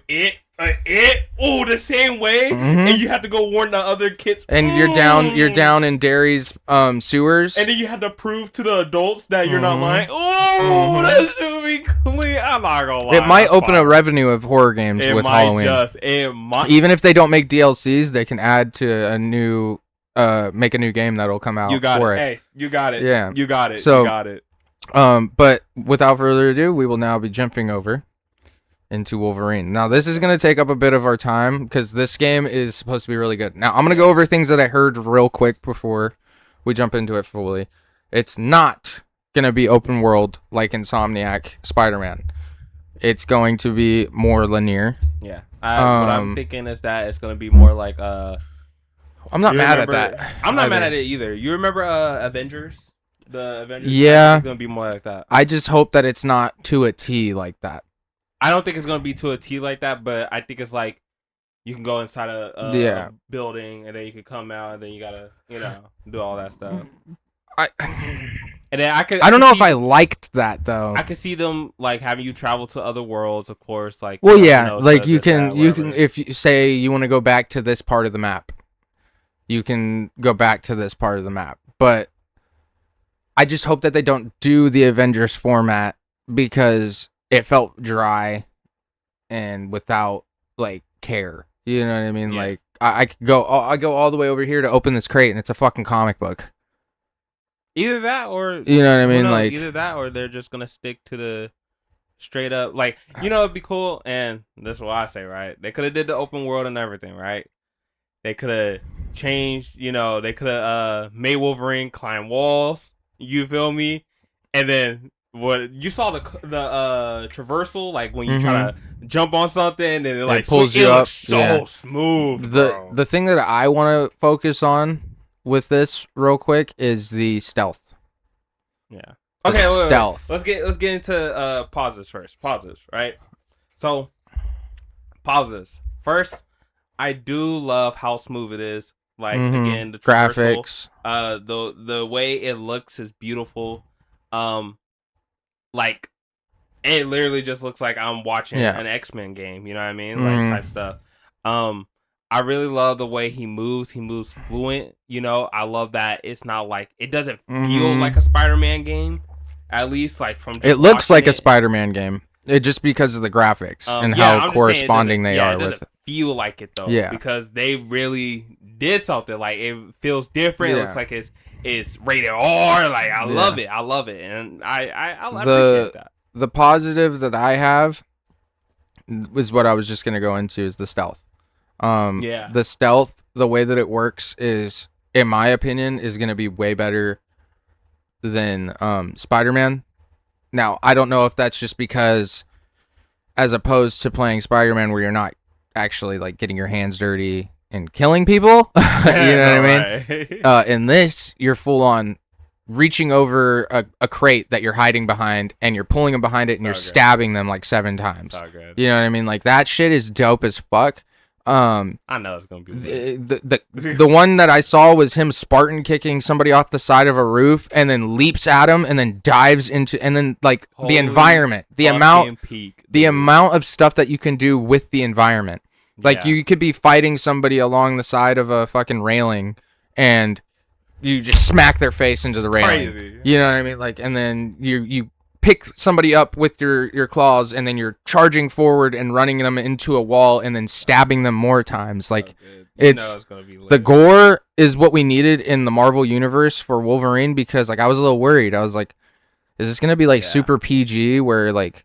the same way, Mhm. and you have to go warn the other kids. And you're down in Derry's sewers. And then you have to prove to the adults that you're not Mhm. lying. Oh, that should be clean. I'm not gonna lie. It might that's open a fine. revenue of horror games It with might Halloween. It might. Even if they don't make DLCs, they can add to a new, make a new game that'll come out You got for it. it. Hey, you got it. Yeah. You got it. So- you got it. But without further ado, we will now be jumping over into Wolverine. Now, this is going to take up a bit of our time because this game is supposed to be really good. Now, I'm going to go over things that I heard real quick before we jump into it fully. It's not going to be open world like Insomniac Spider-Man. It's going to be more linear. Yeah. What I'm thinking is that it's gonna be more like I'm not mad at that. I'm not mad either. at it either. You remember Avengers? The Avengers. Yeah. It's gonna be more like that. I just hope that it's not to a T like that. I don't think it's gonna be to a T like that, but I think it's like you can go inside a building and then you can come out and then you gotta do all that stuff. And then I don't know if I liked that though. I could see them like having you travel to other worlds, of course. Like well, yeah, like you can if you say you want to go back to this part of the map, you can go back to this part of the map. But I just hope that they don't do the Avengers format because it felt dry and without like care. You know what I mean? Yeah. Like I could go, I go all the way over here to open this crate and it's a fucking comic book. Either that or You know what I who mean? knows, Like either that or they're just gonna stick to the straight up like it'd be cool. And this is what I say, right? They could have did the open world and everything, right? They could have changed, they could have made Wolverine climb walls. You feel me? And then what you saw the traversal, like when you try to jump on something and it like pulls you up. so smooth. Bro. The thing that I want to focus on with this real quick is the stealth. Yeah. The Okay. Wait. stealth. Let's get into pauses first. Pauses, right? So pauses first. I do love how smooth it is. Like again, the graphics. The way it looks is beautiful. Like it literally just looks like I'm watching an X-Men game. You know what I mean? Like type stuff. I really love the way he moves. He moves fluent. I love that it's not like it doesn't feel like a Spider-Man game. At least like from it looks like a Spider-Man game. It just because of the graphics and how corresponding they are it doesn't with it. feel like it though. Yeah. Because they really did something. Like it feels different. It looks like it's rated R. Like I love it. I love it, and I appreciate that. The positive that I have is what I was just gonna go into is the stealth. The stealth, the way that it works is, in my opinion, is gonna be way better than Spider-Man. Now, I don't know if that's just because, as opposed to playing Spider-Man where you're not actually like getting your hands dirty and killing people, you know what I mean? In this, you're full on reaching over a crate that you're hiding behind and you're pulling them behind it and you're stabbing them like 7 times. You know what I mean? Like that shit is dope as fuck. I know it's gonna be the one that I saw was him Spartan kicking somebody off the side of a roof and then leaps at him and then dives into and then like the environment, the amount of stuff that you can do with the environment. Like you could be fighting somebody along the side of a fucking railing and you just smack their face into the railing. Crazy. You know what I mean? Like, and then you pick somebody up with your claws, and then you're charging forward and running them into a wall, and then stabbing them more times. Like, it's gonna be lit. The gore is what we needed in the Marvel universe for Wolverine because, like, I was a little worried. I was like, is this gonna be like super PG where like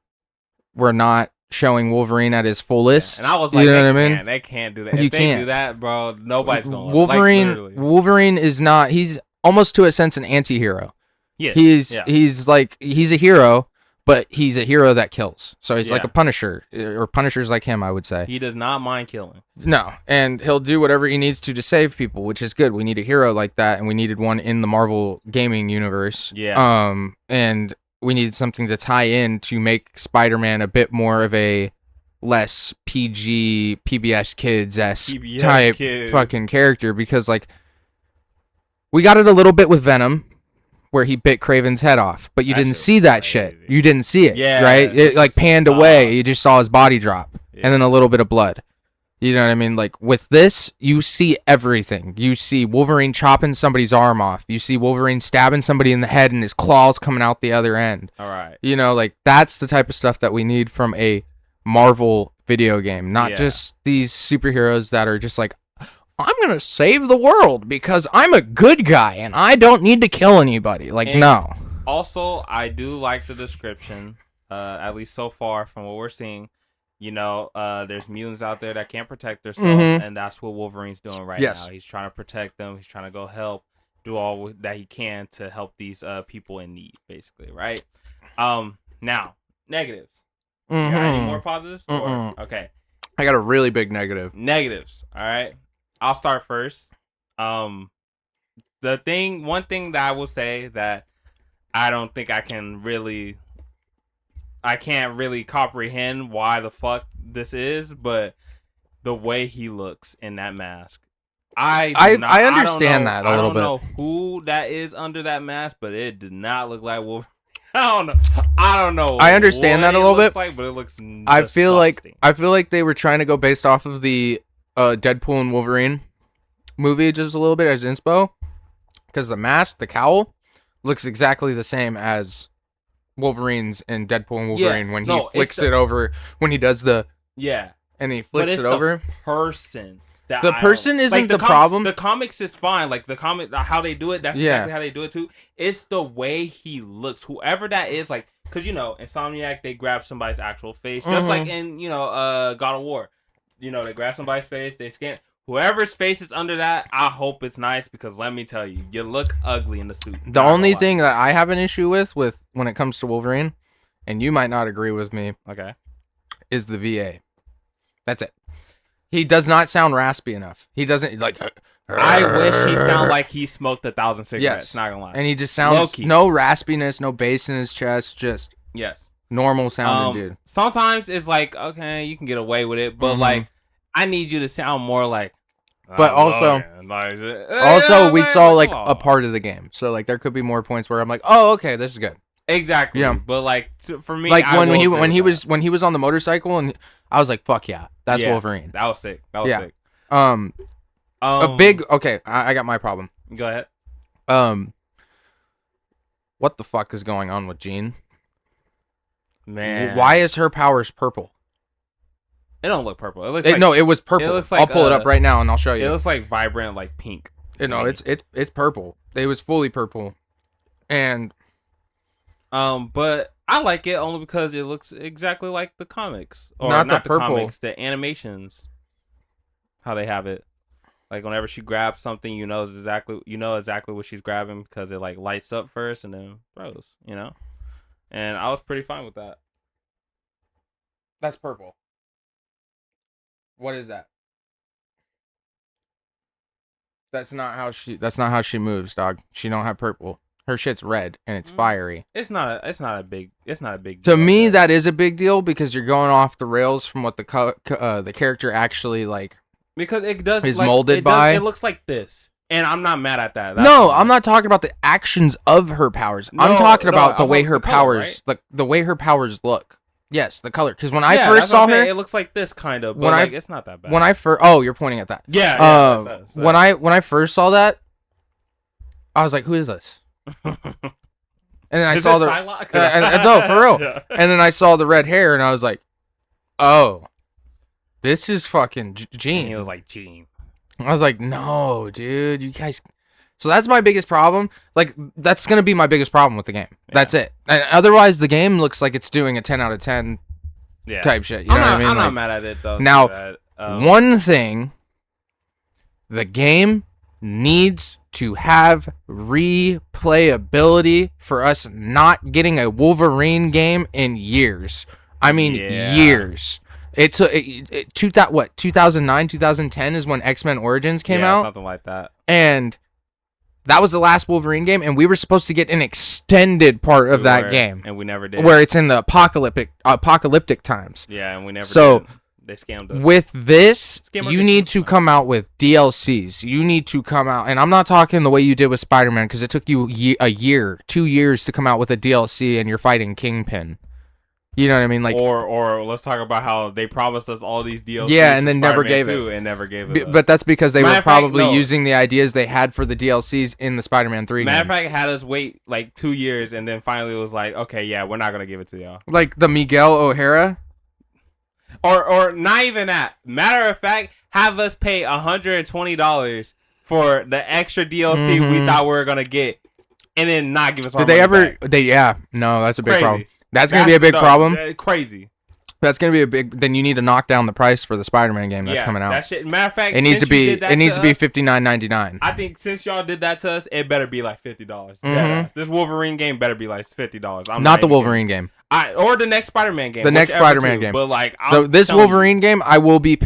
we're not showing Wolverine at his fullest? And I was like, you know what I mean? They can't do that. If they do that, bro, nobody's gonna Wolverine. Wolverine is not. He's almost to a sense an anti-hero. Yes. He's a hero, but he's a hero that kills. So he's like a Punisher, or Punishers like him, I would say. He does not mind killing. No, and he'll do whatever he needs to save people, which is good. We need a hero like that, and we needed one in the Marvel gaming universe. Yeah. And we needed something to tie in to make Spider-Man a bit more of a less PG PBS Kids esque PBS type Kids. fucking character, because like we got it a little bit with Venom, where he bit Kraven's head off, but you That didn't shit see was that crazy. shit. You didn't see it, Yeah, right? It like panned saw away. it. You just saw his body drop, Yeah. and then a little bit of blood. You know what I mean? Like with this, you see everything. You see Wolverine chopping somebody's arm off. You see Wolverine stabbing somebody in the head and his claws coming out the other end. All right. You know, like that's the type of stuff that we need from a Marvel video game, not Yeah. just these superheroes that are just like, I'm gonna save the world because I'm a good guy and I don't need to kill anybody. Like, And- no. Also, I do like the description, at least so far from what we're seeing. You know, there's mutants out there that can't protect themselves, Mhm. and that's what Wolverine's doing right Yes. now. He's trying to protect them. He's trying to go help, do all that he can to help these people in need, basically, right? Now, negatives. You got any Mhm. more positives? Or, Mm-mm. okay. I got a really big negative. Negatives. All right. I'll start first. One thing that I will say that I don't think I can't really comprehend why the fuck this is, but the way he looks in that mask. I understand that a little bit. I don't know who that is under that mask, but it did not look like Wolverine. I don't know. I understand what that a it little looks bit. like, but it looks I feel disgusting. like they were trying to go based off of the Deadpool and Wolverine movie just a little bit as inspo, because the mask, the cowl, looks exactly the same as Wolverine's in Deadpool and Wolverine when he flicks it over, when he does the and he flicks it's it over. The person. The person isn't the problem. The comics is fine. Like the comic, how they do it, that's exactly how they do it too. It's the way he looks. Whoever that is, like, because you know, Insomniac, they grab somebody's actual face, just like in God of War. You know, they grab somebody's face, they scan. Whoever's face is under that, I hope it's nice, because let me tell you, you look ugly in the suit. The only thing that I have an issue with when it comes to Wolverine, and you might not agree with me, is the VA. That's it. He does not sound raspy enough. He doesn't like. I wish he sounded like he smoked 1,000 cigarettes. Yes. Not gonna lie. And he just sounds Low-key. no raspiness, no bass in his chest, just normal sounding dude. Sometimes it's like, okay, you can get away with it, but like, I need you to sound more like. But also we saw like a part of the game, so like there could be more points where I'm like, oh, okay, this is good. Exactly. Yeah. But like for me, like I when will he agree when he with was that. when he was on the motorcycle, and I was like, fuck yeah, that's Yeah, Wolverine. That was sick. That was Yeah. sick. A big okay. I got my problem. Go ahead. What the fuck is going on with Jean? Man, Why is her powers purple? it don't look purple? It looks like No, it was purple. it looks I'll like, pull it up right now and I'll show it you. looks like vibrant, like pink. No, me. it's purple. It was fully purple, and But I like it only because it looks exactly like the comics, or Not not, the the purple. comics, the animations. How they have it, like whenever she grabs something, you know exactly what she's grabbing, because it like lights up first and then throws, And I was pretty fine with that. that's purple. What is that? That's not how she moves, dog. She don't have purple. Her shit's red and it's fiery. It's not a big To deal, me, I guess. that is a big deal because you're going off the rails from what the character actually like. because it does is like, molded it does- by- It looks like this, and I'm not mad at that. No, I'm not talking about the actions of her powers. I'm No, talking no, about the I'm way talking her the color, powers, the way her powers look. Yes, the color. Because when I Yeah, first that's what saw I'm saying. her, It looks like this kind of, but when I- like, it's not that bad. you're pointing at that. yeah, that's When I first saw that, I was like, who is this? And then I Is saw it the Psylocke? no, for real. Yeah. And then I saw the red hair, and I was like, oh, this is fucking And Jean. he was like, Gene. I was like, no, dude, you guys. So that's my biggest problem. Like, that's gonna be my biggest problem with the game. That's it. And otherwise, the game looks like it's doing a 10 out of 10 Yeah. type shit. You know what I mean? I'm not Like, mad at it though. now, too bad. one thing, the game needs to have replayability for us not getting a Wolverine game in years. I mean, Yeah. years. It took 2009, 2010 is when X-Men Origins came yeah, out, something like that. and that was the last Wolverine game, and we were supposed to get an extended part of that game, and we never did. where it's in the apocalyptic times. Yeah, and we never. So did. They scammed us. with this, Scammer you gets need some to come out with DLCs. You need to come out, and I'm not talking the way you did with Spider-Man, because it took you a year, 2 years to come out with a DLC, and you're fighting Kingpin. You know what I mean? Like, or let's talk about how they promised us all these DLCs. Yeah, and then never gave it. And never gave it. But that's because they Matter were of fact, probably no. using the ideas they had for the DLCs in the Spider-Man 3 Matter of game. fact, had us wait like 2 years, and then finally it was like, okay, yeah, we're not gonna give it to y'all. Like the Miguel O'Hara. Or not even that. Matter of fact, have us pay $120 for the extra DLC we Mhm. thought we were gonna get, and then not give us our Did they money ever? back. Yeah. No, that's a big Crazy. problem. That's gonna be a big problem. Crazy. That's gonna be a big. Then you need to knock down the price for the Spider-Man game that's coming out. That shit. Matter of fact, It needs to since you be. did that It needs to be us, $59.99. I think since y'all did that to us, it better be like $50. Mhm. Yeah, this Wolverine game better be like $50. I'm Not the even Wolverine game. kidding. Or the next Spider-Man game. The next whichever Spider-Man two. game. But like, So I'm this telling you, Wolverine game, I will be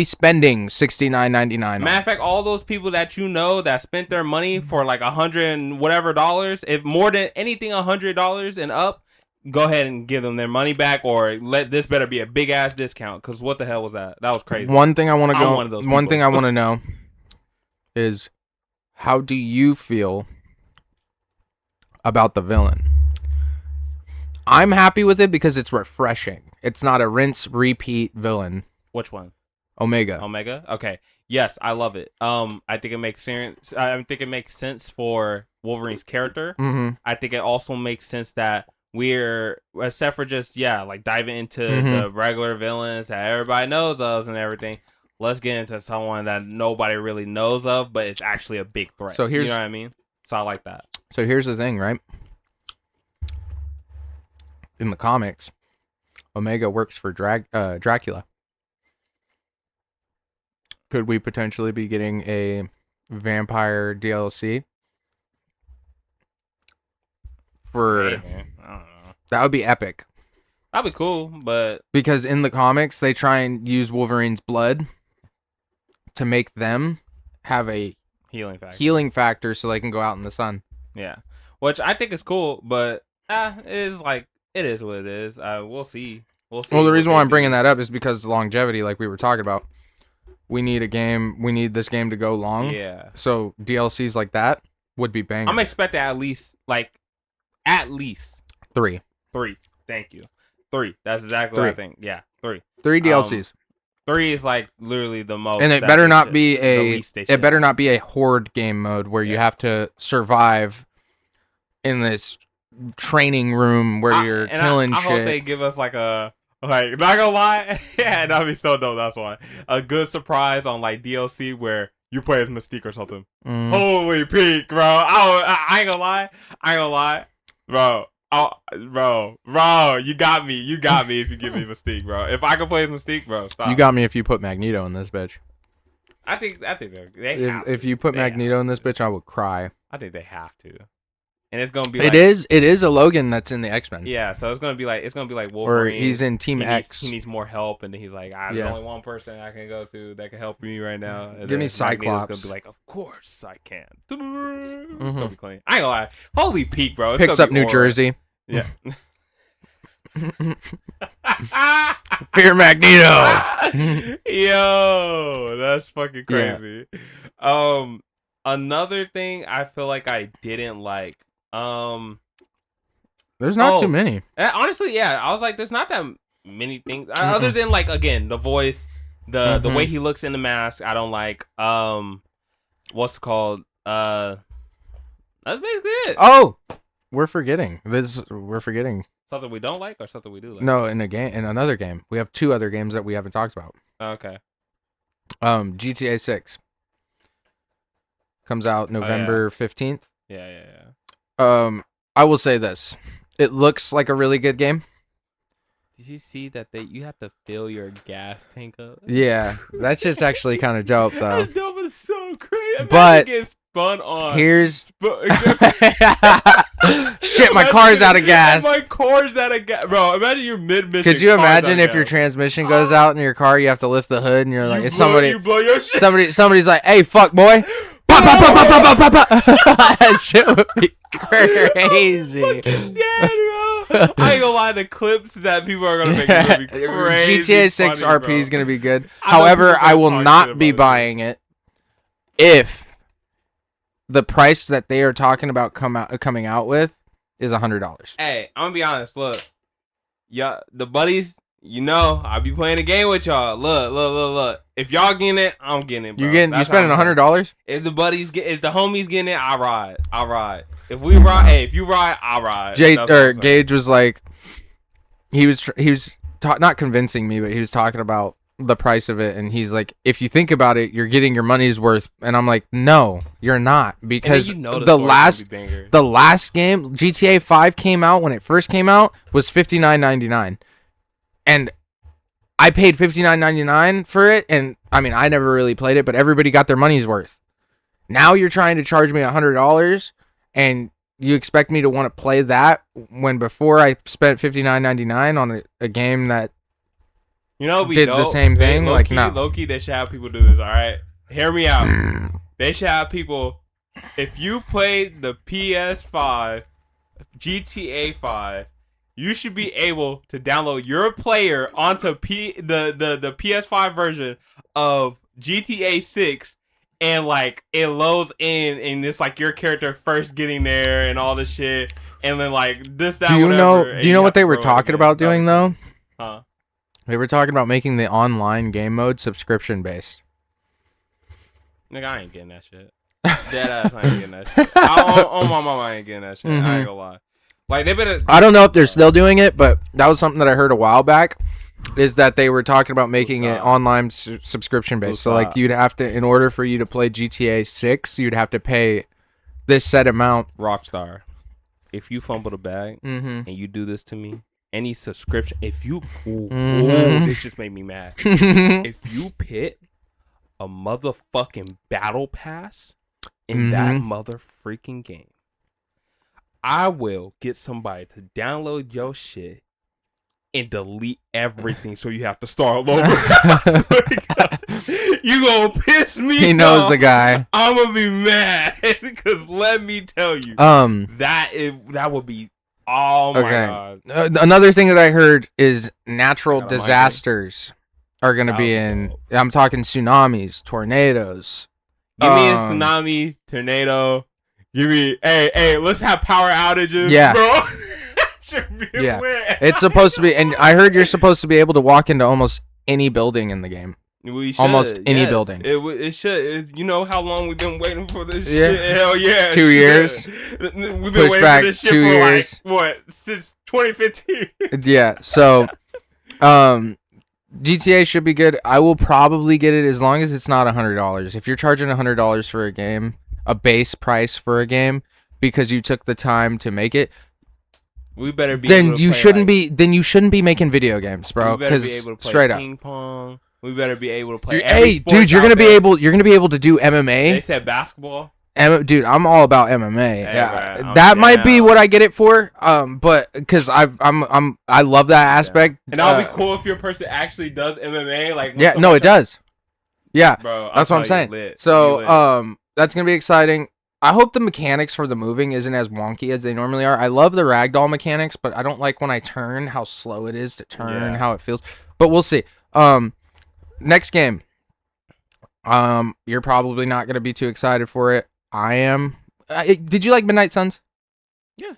spending $69.99. Matter of fact, all those people that you know that spent their money for like $100 and whatever dollars, if more than anything $100 and up, go ahead and give them their money back, or let this better be a big ass discount. Because what the hell was that? That was crazy. One thing I want to I'm go. one of those One people. thing I want to know is, how do you feel about the villain? I'm happy with it because it's refreshing. It's not a rinse repeat villain. Which one? Omega. Omega. Okay. Yes, I love it. I think it makes sense. I think it makes sense for Wolverine's character. Mm-hmm. I think it also makes sense that we're, except for just like diving into Mhm. the regular villains that everybody knows of and everything. Let's get into someone that nobody really knows of, but it's actually a big threat. So here's- you know what I mean? So I like that. So here's the thing, right? In the comics, Omega works for Dracula. Could we potentially be getting a vampire DLC? For Hey, man, I don't know. that would be epic. That'd be cool, but Because in the comics, they try and use Wolverine's blood to make them have a healing factor. healing factor so they can go out in the sun. Yeah, which I think is cool, but it is like it is what it is. We'll see. We'll see. Well, the what reason they why I'm do. bringing that up is because of longevity, like we were talking about. We need a game. We need this game to go long. Yeah, So DLCs like that would be banging. I'm expecting at least 3. 3. Thank you. 3. That's exactly what I 3. think. Yeah, 3. 3 DLCs. 3 is like literally the most. And it that better they not should- be the a least they it should better have. not be a horde game mode where you Yeah. have to survive in this training room where you're And killing I hope shit. they give us like not gonna lie, yeah, that'd be so dope. That's why a good surprise on like DLC where you play as Mystique or something. Mm. Holy peak, bro! I ain't gonna lie, bro. Bro, you got me if you give me Mystique, bro. If I can play as Mystique, bro, stop. You got me if you put Magneto in this bitch. I think they have If you put They have Magneto in this bitch, I would cry. I think they have to, and it's gonna be. It is a Logan that's in the X-Men. Yeah, so it's gonna be like Or Wolverine. he's in Team he X. Needs more help, and then he's like, there's Yeah. only one person I can go to that can help me right now. And Give then me Magneto's Cyclops. gonna be like, of course I can. It's gonna be clean. I ain't gonna lie. Holy peak, bro! It's Picks gonna up be New aura. Jersey. Yeah. Fear Magneto. Yo, that's fucking Yeah. crazy. Another thing I feel like I didn't like. There's not Oh. too many. Honestly, yeah, I was like, there's not that many things other than like again the voice, the Mhm. way he looks in the mask. I don't like. What's it called? That's basically it. Oh, we're forgetting. We're forgetting. Something we don't like or something we do like. No, in another game. We have 2 other games that we haven't talked about. Okay. GTA 6 comes out November 15th. Yeah. I will say this. It looks like a really good game. Did you see that you have to fill your gas tank up? Yeah, that's just actually kind of dope though. That dope is so crazy. Imagine But getting spun on. Here's Except- shit, my Imagine car's out of gas. My car's out of gas, bro. Imagine you're mid-mission. Could you car's out imagine of if your gas. transmission goes out in your car, you have to lift the hood and you're like, You it's blow- somebody You blow your shit. somebody's like, "Hey, fuck boy." That shit would be crazy. Fucking dead, bro. I ain't gonna lie, the clips that people are gonna make is gonna be crazy. GTA 6 funny, RP bro. is gonna be good. I know However, people I gonna will talk shit not be about it. buying it if the price that they are talking about coming out with is $100. Hey, I'm gonna be honest. Look, yeah, the buddies. You know, I be playing a game with y'all. Look. If y'all getting it, I'm getting it. Bro. You spending $100? If the buddies if the homies getting it, I ride. If we ride, hey, if you ride, I ride. Gage was like, he was not convincing me, but he was talking about the price of it, and he's like, if you think about it, you're getting your money's worth, and I'm like, no, you're not, because the last game, GTA 5 came out when it first came out was $59.99, and I paid $59.99 for it, and I mean, I never really played it, but everybody got their money's worth. Now you're trying to charge me $100, and you expect me to want to play that when before I spent $59.99 on a game that did the same thing? Like, no. Low-key, they should have people do this, all right? Hear me out. They should have people, if you played the PS5, GTA 5, you should be able to download your player onto the PS5 version of GTA 6, and like it loads in, and it's like your character first getting there and all this shit, and then like this, that, whatever. Do you know what they were talking about doing though? Huh? They were talking about making the online game mode subscription based. Nigga, I ain't getting that shit. Deadass, I ain't getting that shit. On my mama, I ain't getting that shit. Mm-hmm. I ain't gonna lie. Like, they better. I don't know if they're still doing it, but that was something that I heard a while back. Is that they were talking about making it online subscription based. So like you'd have to, in order for you to play GTA 6, you'd have to pay this set amount. Rockstar, if you fumble the bag and you do this to me, any subscription, if you, this just made me mad. If you pit a motherfucking battle pass in that mother freaking game, I will get somebody to download your shit and delete everything, so you have to start all over. You gonna piss me off. He knows the guy. I'm gonna be mad because let me tell you, that would be, oh my god. Another thing that I heard is natural disasters are gonna be in. I'm talking tsunamis, tornadoes. Give me a tsunami, tornado. Give me, hey, let's have power outages, bro. It's supposed to be, and I heard you're supposed to be able to walk into almost any building in the game. Almost any building. It should. You know how long we've been waiting for this shit? Hell yeah. 2 years. We've been waiting for this shit 2 for years. like, what, since 2015? Yeah, so GTA should be good. I will probably get it as long as it's not $100. If you're charging $100 for a game, a base price for a game, because you took the time to make it, we better be. Then you shouldn't be. Then you shouldn't be making video games, bro. We better be able to play straight ping pong. We better be able to play. Hey, dude, you're gonna be able. You're gonna be able to do MMA. They said basketball. Dude, I'm all about MMA. Hey, yeah, that might be what I get it for. But because I love that aspect. And that'll be cool if your person actually does MMA. Like, yeah, no, it does. Yeah, bro, that's what I'm saying. So, that's gonna be exciting. I hope the mechanics for the moving isn't as wonky as they normally are. I love the ragdoll mechanics, but I don't like when I turn how slow it is to turn, how it feels. But we'll see. Next game. You're probably not gonna be too excited for it. I am. Did you like Midnight Suns? Yeah.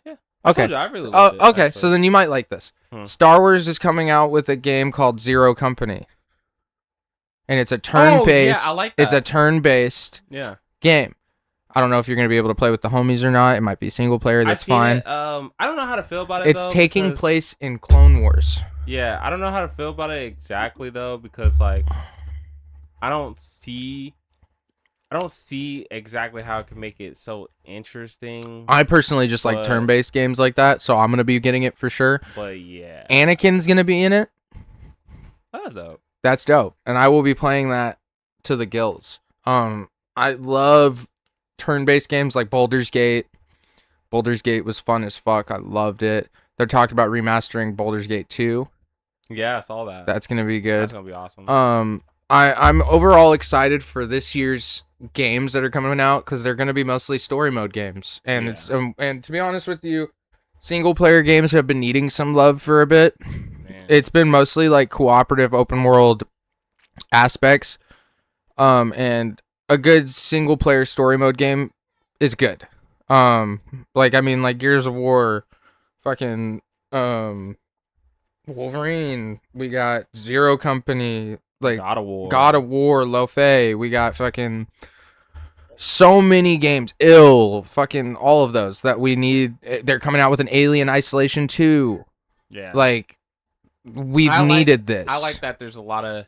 Okay. I really loved it, okay, so then you might like this. Star Wars is coming out with a game called Zero Company, and it's a turn-based. I like that. It's a turn-based game. I don't know if you're gonna be able to play with the homies or not. It might be single player. That's fine. I don't know how to feel about it. It's taking place in Clone Wars. Yeah, I don't know how to feel about it exactly though, because like I don't see exactly how it can make it so interesting. I personally just like turn-based games like that, so I'm gonna be getting it for sure. But yeah, Anakin's gonna be in it. That's dope. That's dope, and I will be playing that to the gills. I love turn-based games like Baldur's Gate. Baldur's Gate was fun as fuck. I loved it. They're talking about remastering Baldur's Gate 2. Yeah, I saw that. That's gonna be good. That's gonna be awesome. I'm overall excited for this year's games that are coming out because they're going to be mostly story mode games, and it's and to be honest with you, single player games have been needing some love for a bit. Man. It's been mostly like cooperative open world aspects, and a good single player story mode game is good. Like I mean, like Gears of War, fucking Wolverine. We got Zero Company. Like God of War, Lo-Fi. We got fucking so many games. Fucking all of those that we need. They're coming out with an Alien Isolation 2. Yeah. Like we've needed this. I like that there's a lot of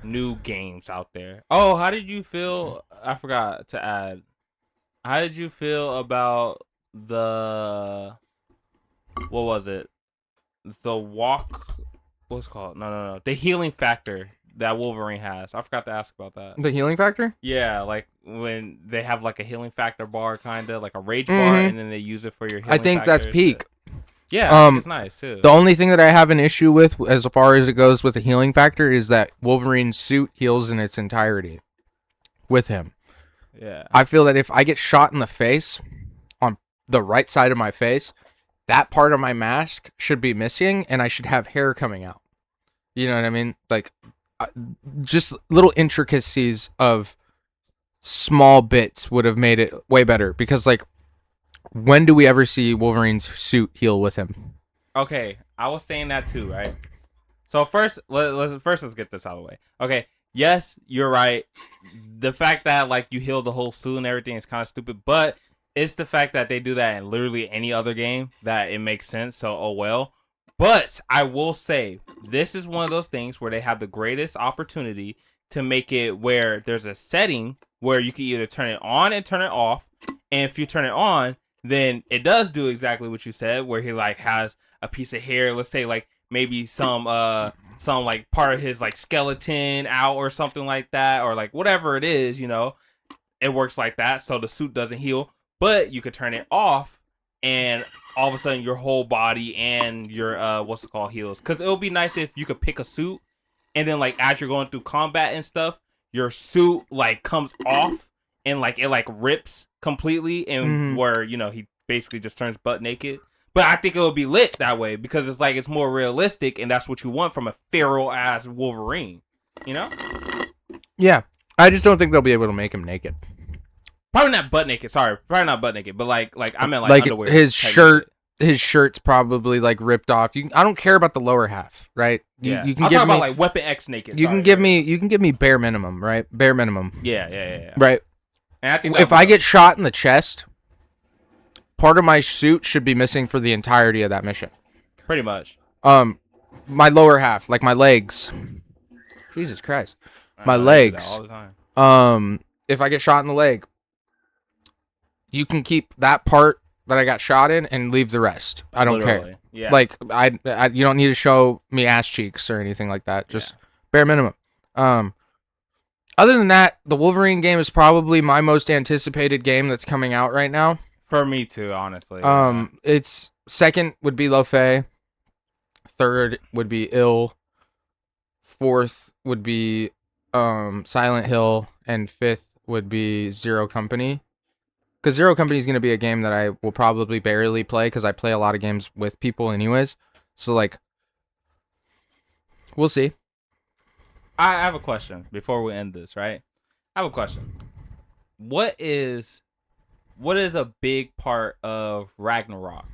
new games out there. Oh, how did you feel? I forgot to add. How did you feel about the what was it? The walk what's it called? No. The healing factor that Wolverine has. I forgot to ask about that. The healing factor? Yeah, like when they have like a healing factor bar, kind of like a rage bar, and then they use it for your healing I think that's peak. Yeah, I think it's nice too. The only thing that I have an issue with as far as it goes with the healing factor is that Wolverine's suit heals in its entirety with him. Yeah. I feel that if I get shot in the face on the right side of my face, that part of my mask should be missing and I should have hair coming out. You know what I mean? Like just little intricacies of small bits would have made it way better because like when do we ever see Wolverine's suit heal with him? Okay, I was saying that too, right? So first let's get this out of the way. Okay, yes, you're right. The fact that like you heal the whole suit and everything is kind of stupid, but it's the fact that they do that in literally any other game that it makes sense. So oh well. But I will say, this is one of those things where they have the greatest opportunity to make it where there's a setting where you can either turn it on and turn it off. And if you turn it on, then it does do exactly what you said, where he like has a piece of hair, let's say like maybe some like part of his like skeleton out or something like that, or like whatever it is, you know, it works like that. So the suit doesn't heal, but you could turn it off. And all of a sudden, your whole body and your what's it called heals. Because it would be nice if you could pick a suit, and then like as you're going through combat and stuff, your suit like comes off and like it like rips completely, and where you know he basically just turns butt naked. But I think it would be lit that way because it's like it's more realistic, and that's what you want from a feral ass Wolverine. You know? Yeah, I just don't think they'll be able to make him naked. Probably not butt naked. Sorry, probably not butt naked. But like I meant like underwear. His shirt's probably like ripped off. I don't care about the lower half, right? You can I'll talk about like Weapon X naked. You can give me bare minimum, right? Bare minimum. Yeah. Right. And I think if I get shot in the chest, part of my suit should be missing for the entirety of that mission. Pretty much. My lower half, like my legs. Jesus Christ, my legs. All the time. If I get shot in the leg, you can keep that part that I got shot in and leave the rest. I don't care. Yeah. Like I you don't need to show me ass cheeks or anything like that. Just bare minimum. Other than that, the Wolverine game is probably my most anticipated game that's coming out right now. For me too, honestly. It's second would be Lo-Fi. Third would be Ill. Fourth would be Silent Hill, and fifth would be Zero Company. Because Zero Company is going to be a game that I will probably barely play because I play a lot of games with people anyways. So, like, we'll see. I have a question before we end this, right? I have a question. What is a big part of Ragnarok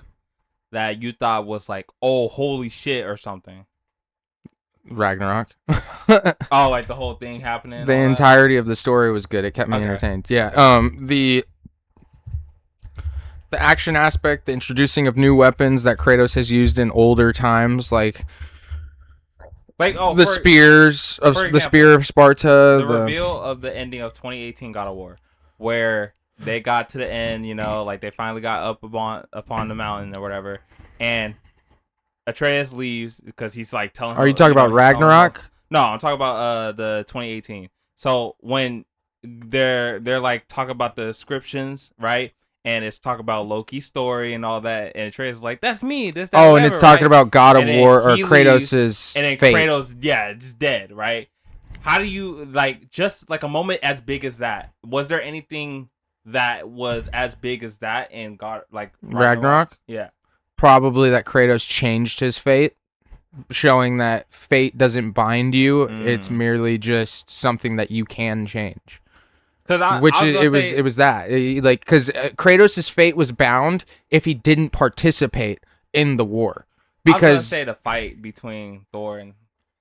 that you thought was like, oh, holy shit or something? Ragnarok. Oh, like the whole thing happening? The entirety of the story was good. It kept me entertained. Yeah. The action aspect, the introducing of new weapons that Kratos has used in older times, like the spears of the spear of Sparta, the reveal of the ending of 2018 God of War, where they got to the end, you know, like they finally got up upon the mountain or whatever, and Atreus leaves because he's like telling. Are you talking about Ragnarok? No, I'm talking about the 2018. So when they're like talking about the inscriptions, right? And it's talking about Loki's story and all that. And Atreus is like, that's me. This, that, whatever, and it's talking about God of War or Kratos' Kratos' and then fate. Kratos, just dead, right? How do you like just like a moment as big as that? Was there anything that was as big as that in God like Ragnarok? Yeah. Probably that Kratos changed his fate, showing that fate doesn't bind you. It's merely just something that you can change. It was that like because Kratos' fate was bound if he didn't participate in the war. Because I was gonna say the fight between Thor and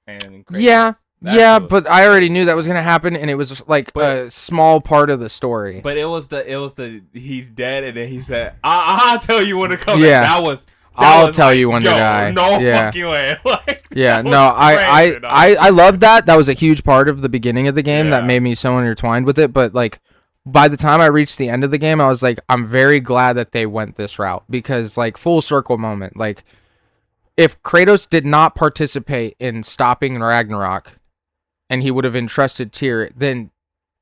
Kratos. Yeah, but I already knew that was gonna happen, and it was like a small part of the story. But it was the he's dead, and then he said, "I'll tell you when to come." Yeah, back. I'll tell you when to die. No fucking way. Like, yeah, no, I loved that. That was a huge part of the beginning of the game that made me so intertwined with it. But like, by the time I reached the end of the game, I was like, I'm very glad that they went this route because like full circle moment. Like, if Kratos did not participate in stopping Ragnarok, and he would have entrusted Tyr, then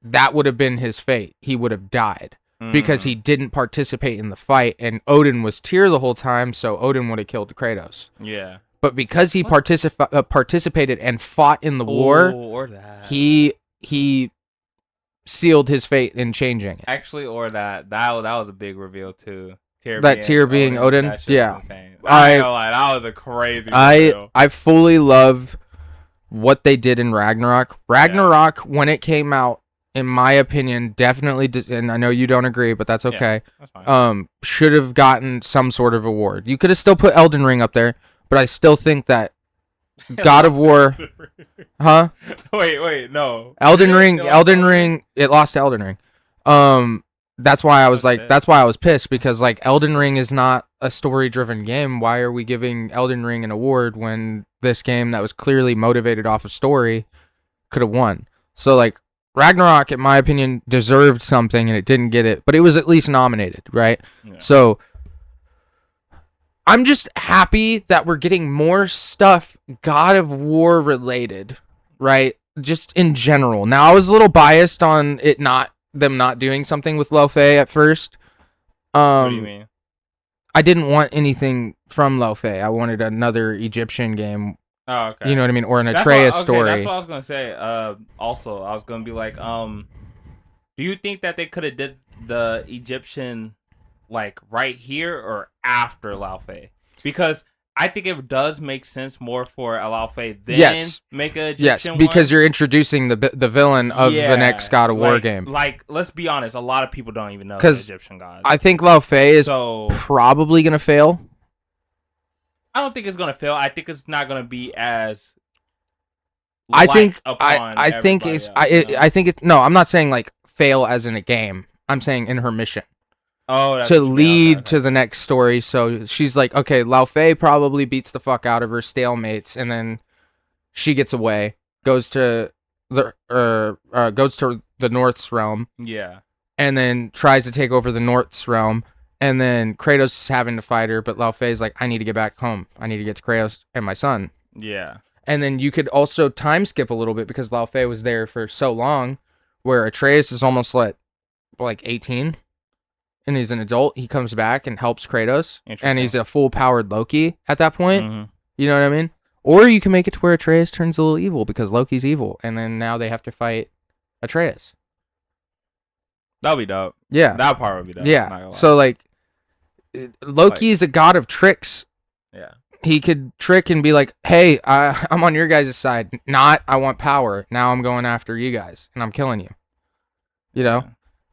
that would have been his fate. He would have died because he didn't participate in the fight, and Odin was Tyr the whole time, so Odin would have killed Kratos. Yeah. But because he participated and fought in the war, he sealed his fate in changing it. Actually, that was a big reveal too. Tyr being Odin? Yeah. Was insane. I ain't gonna lie, that was a crazy reveal. I fully love what they did in Ragnarok. Ragnarok, when it came out, in my opinion, definitely, and I know you don't agree, but that's okay. Yeah, that's fine. Should have gotten some sort of award. You could have still put Elden Ring up there, but I still think that God of War, huh? Wait, no. Elden Ring, it lost to Elden Ring. That's why I was like, that's why I was pissed because like Elden Ring is not a story-driven game. Why are we giving Elden Ring an award when this game that was clearly motivated off of story could have won? So like Ragnarok, in my opinion, deserved something and it didn't get it, but it was at least nominated, right? Yeah. So I'm just happy that we're getting more stuff God of War related, right? Just in general. Now I was a little biased on them not doing something with Lo Fei at first. What do you mean? I didn't want anything from Lo Fei. I wanted another Egyptian game. Oh, okay. You know what I mean? Or an Atreus story. That's what I was gonna say. Also, I was gonna be like, do you think that they could have did the Egyptian like right here or after Lo Fei? Because I think it does make sense more for Lo Fei than make an Egyptian because you're introducing the villain of the next God of War game. Like, let's be honest, a lot of people don't even know the Egyptian god. I think Lo Fei is probably gonna fail. I don't think it's gonna fail. I think it's not gonna be as. I think it's no. I'm not saying like fail as in a game. I'm saying in her mission. Oh, to lead to the next story. So she's like, okay, Lo Fei probably beats the fuck out of her stalemates, and then she gets away, goes to the North's realm. Yeah. And then tries to take over the North's realm, and then Kratos is having to fight her, but Lo Fei's like, I need to get back home. I need to get to Kratos and my son. Yeah. And then you could also time skip a little bit because Lo Fei was there for so long, where Atreus is almost like 18. And he's an adult. He comes back and helps Kratos, and he's a full-powered Loki at that point. Mm-hmm. You know what I mean? Or you can make it to where Atreus turns a little evil because Loki's evil, and then now they have to fight Atreus. That'll be dope. Yeah, that part would be dope. Yeah. So like, Loki's a god of tricks. Yeah. He could trick and be like, "Hey, I'm on your guys' side. Not, I want power. Now I'm going after you guys, and I'm killing you." You know,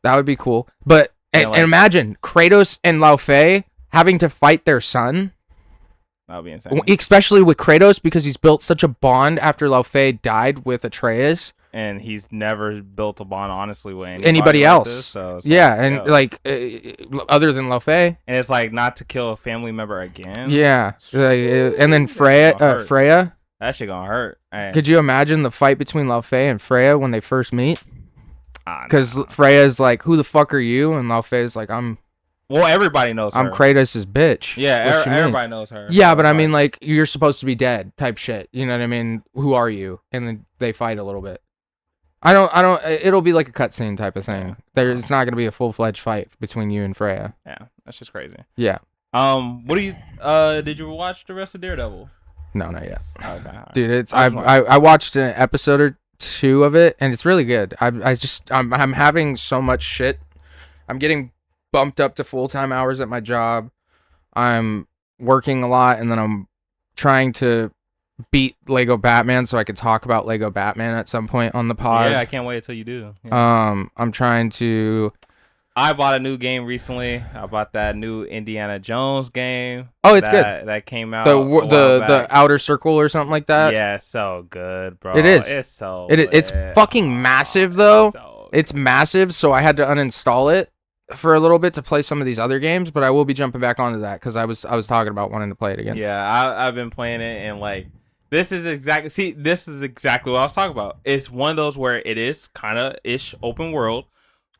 that would be cool. But and imagine Kratos and Lo Fei having to fight their son. That would be insane. Especially with Kratos because he's built such a bond after Lo Fei died with Atreus. And he's never built a bond, honestly, with anybody like else. This, so other than Lo Fei. And it's like not to kill a family member again. Yeah. And then Freya. That shit gonna hurt. Hey. Could you imagine the fight between Lo Fei and Freya when they first meet? Because Freya's like, who the fuck are you? And Lo Fei's like, well, everybody knows her. I'm Kratos' bitch. Yeah, everybody knows her. Yeah, but I mean, like, you're supposed to be dead type shit. You know what I mean? Who are you? And then they fight a little bit. It'll be like a cutscene type of thing. It's not going to be a full-fledged fight between you and Freya. Yeah, that's just crazy. Yeah. What do you, did you watch the rest of Daredevil? No, not yet. Okay. Dude, I watched an episode or 2 of it, and it's really good. I'm having so much shit. I'm getting bumped up to full-time hours at my job. I'm working a lot, and then I'm trying to beat Lego Batman so I could talk about Lego Batman at some point on the pod. Yeah, I can't wait until you do. Yeah. I'm trying to. I bought a new game recently. I bought that new Indiana Jones game. Oh, it's good. That came out. The Outer Circle or something like that. Yeah, it's so good, bro. It is. It's so. It's fucking massive though. It's massive, so I had to uninstall it for a little bit to play some of these other games, but I will be jumping back onto that because I was talking about wanting to play it again. Yeah, I've been playing it, and like this is exactly what I was talking about. It's one of those where it is kind of ish open world.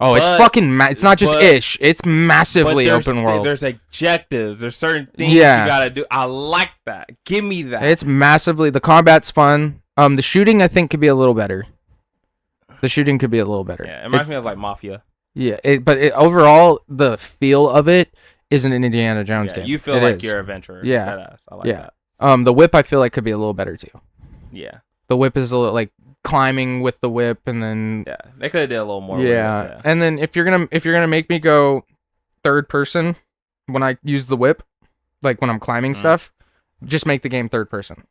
Oh, it's fucking it's not just ish. It's massively open world. There's objectives. There's certain things you gotta do. I like that. Give me that. It's massively. The combat's fun. The shooting I think could be a little better. Yeah, it reminds me of like Mafia. Yeah, but overall the feel of it is an Indiana Jones game. You feel like you're an adventurer. Yeah, I like that. The whip I feel like could be a little better too. Yeah, the whip is a little like climbing with the whip, and then they could have did a little more. Yeah, and then if you're gonna make me go third person when I use the whip, like when I'm climbing stuff, just make the game third person.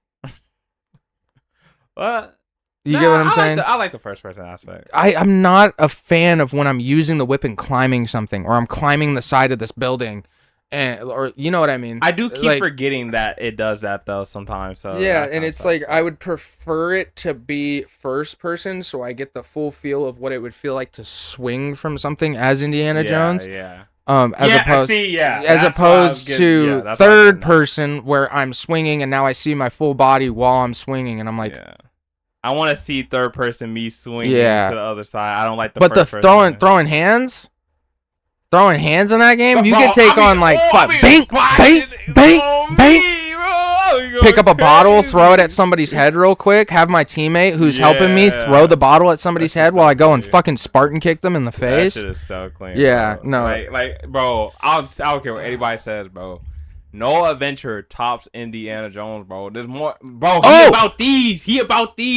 You get what I'm saying? I like the first person aspect. I'm not a fan of when I'm using the whip and climbing something, or I'm climbing the side of this building, or you know what I mean. I do keep forgetting that it does that though sometimes. So yeah, and it's like I would prefer it to be first person, so I get the full feel of what it would feel like to swing from something as Indiana Jones. Yeah. As opposed to third person where I'm swinging and now I see my full body while I'm swinging, and I'm like. Yeah. I want to see third person me swinging to the other side. I don't like the first person. But the throwing hands in that game, you can take on like bang, pick up a bottle, throw it at somebody's head real quick, have my teammate who's helping me throw the bottle at somebody's head while I go and fucking Spartan kick them in the face. That shit is so clean. Yeah, bro. no. Like, bro, I don't care what anybody says, bro. No adventure tops Indiana Jones, bro. There's more, bro. He about these.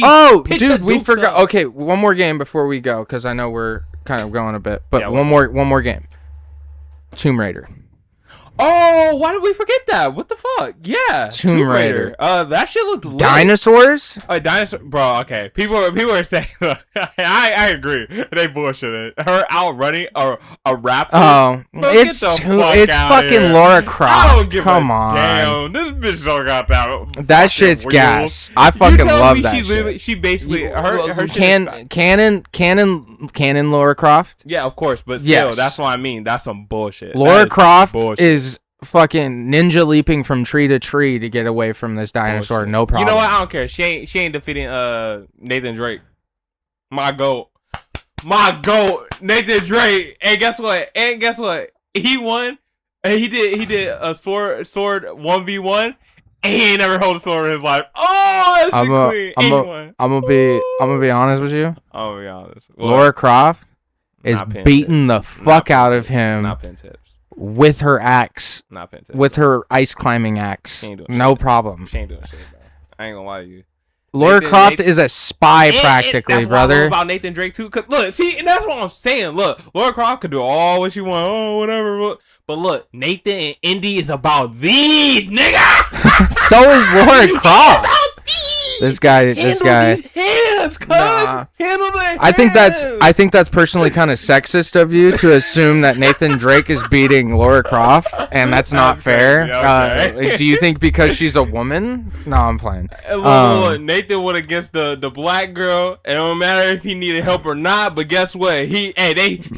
Oh, dude, we forgot. Okay, one more game before we go, because I know we're kind of going a bit, but one more game. Tomb Raider. Oh, why did we forget that? What the fuck? Yeah, Tomb Raider. That shit looked lit. Dinosaurs? Dinosaur, bro. Okay, people are saying. I agree. They bullshitted. Her out running a raptor. Oh, it's fucking Laura Croft. I don't give Come a on. Damn, this bitch don't got that. That shit's wheels. gas. I fucking love that shit. She basically her canon Laura Croft. Yeah, of course, but still, that's what I mean. That's some bullshit. Laura Croft is fucking ninja leaping from tree to tree to get away from this dinosaur. Bullshit. No problem. You know what? I don't care. She ain't defeating Nathan Drake. My goat, Nathan Drake. And guess what? He won. And he did a sword 1v1. And he ain't never hold a sword in his life. Oh, that's clean. I'm gonna be honest with you. I'm gonna be honest. Laura Croft is beating the fuck out of him. Not pin tips. With her axe. Not pin tips. With her ice climbing axe. No problem. She ain't doing shit, bro. I ain't gonna lie to you. Laura Croft is a spy practically, that's brother. What I love about Nathan Drake too. Cause look, see, and that's what I'm saying. Look, Laura Croft could do all what she want. Oh, whatever. But look, Nathan and Indy is about these, nigga. So is Laura Croft. This guy. These hands, cuz. Nah. Handle the hands. I think that's personally kind of sexist of you to assume that Nathan Drake is beating Laura Croft, and that's not fair. Okay. Do you think because she's a woman? No, I'm playing. Look, Nathan went against the black girl. It don't matter if he needed help or not. But guess what? He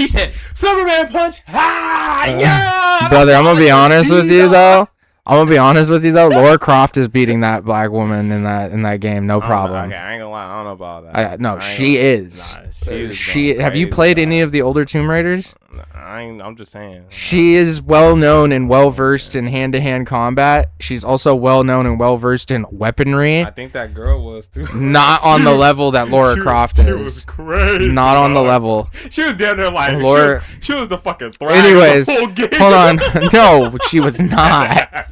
said Superman punch. Yeah, brother. I'm gonna be honest with you though. Laura Croft is beating that black woman in that game, no problem. Okay, I ain't gonna lie, I don't know about that. No, she is. Have you played any of the older Tomb Raiders? I'm just saying. She is well known and well versed in hand-to-hand combat. She's also well known and well versed in weaponry. I think that girl was too. Not on the level that Laura Croft is. She was crazy. Not on the level. She was down there like Laura. She was the fucking threat. Anyways, the whole game. hold on. No, she was not.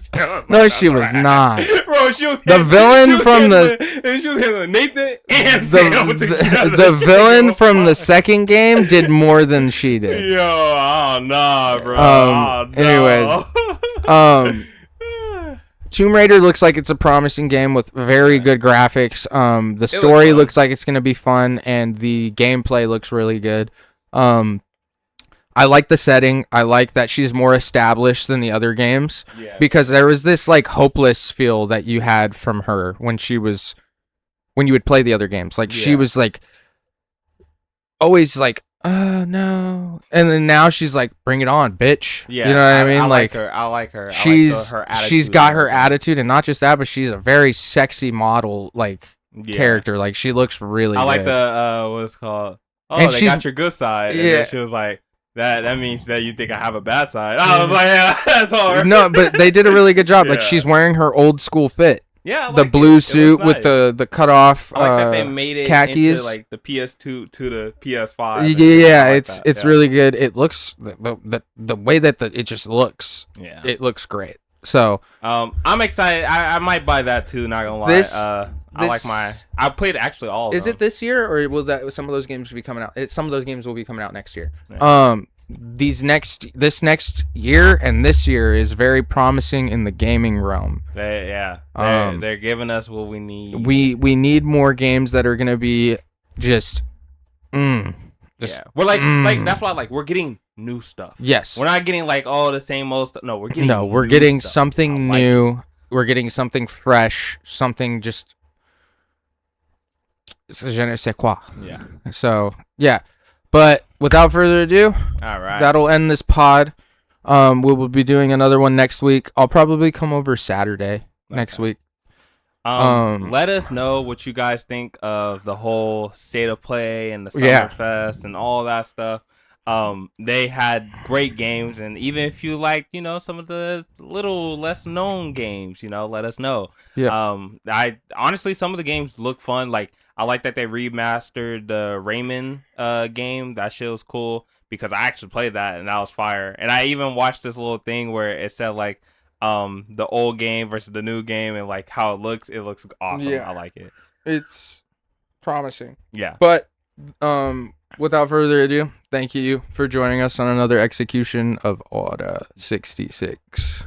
No, she was not. Bro, she was the villain from the. And she was handling Nathan and the villain from the second game did more than she did. Yo, oh nah, bro. Anyways, Tomb Raider looks like it's a promising game with very good graphics. The story looks like it's gonna be fun, and the gameplay looks really good. I like the setting. I like that she's more established than the other games, because there was this like hopeless feel that you had from her when you would play the other games. Like she was like always like, oh no, and then now she's like, bring it on, bitch. Yeah, you know what I mean? I like her. I like her. She's her attitude. She's got her attitude, and not just that, but she's a very sexy model character. Like she looks really. I good. Like the what's it called? Oh, and they got your good side. And then she was like, that means that you think I have a bad side. I was like, yeah, that's all. No, but they did a really good job. Like she's wearing her old school fit. Yeah, I the like blue it. suit It with the cut off. I like that they made it khakis. into like the PS2 to the PS5. Yeah, it's really good. It looks the way that it just looks. Yeah, it looks great. So I'm excited. I might buy that too. Not gonna lie. I like I played actually all of them. Is it this year, or will some of those games be coming out? Some of those games will be coming out next year. Yeah. This next year and this year is very promising in the gaming realm. They're giving us what we need. We need more games that are gonna be just. We're like that's why we're getting new stuff. Yes, we're not getting like all the same old stuff. No, we're getting something new. We're getting something fresh. Something just. Je ne sais quoi. Yeah. So yeah, but without further ado, all right, that'll end this pod. We will be doing another one next week. I'll probably come over Saturday next week. Let us know what you guys think of the whole State of Play and the Summerfest and all that stuff. They had great games, and even if you like, some of the little less known games, let us know. Yeah. I honestly, some of the games look fun. Like I like that they remastered the Rayman game. That shit was cool because I actually played that and that was fire. And I even watched this little thing where it said like the old game versus the new game and like how it looks awesome. Yeah. I like it. It's promising. Yeah. But without further ado, thank you for joining us on another execution of Order 66.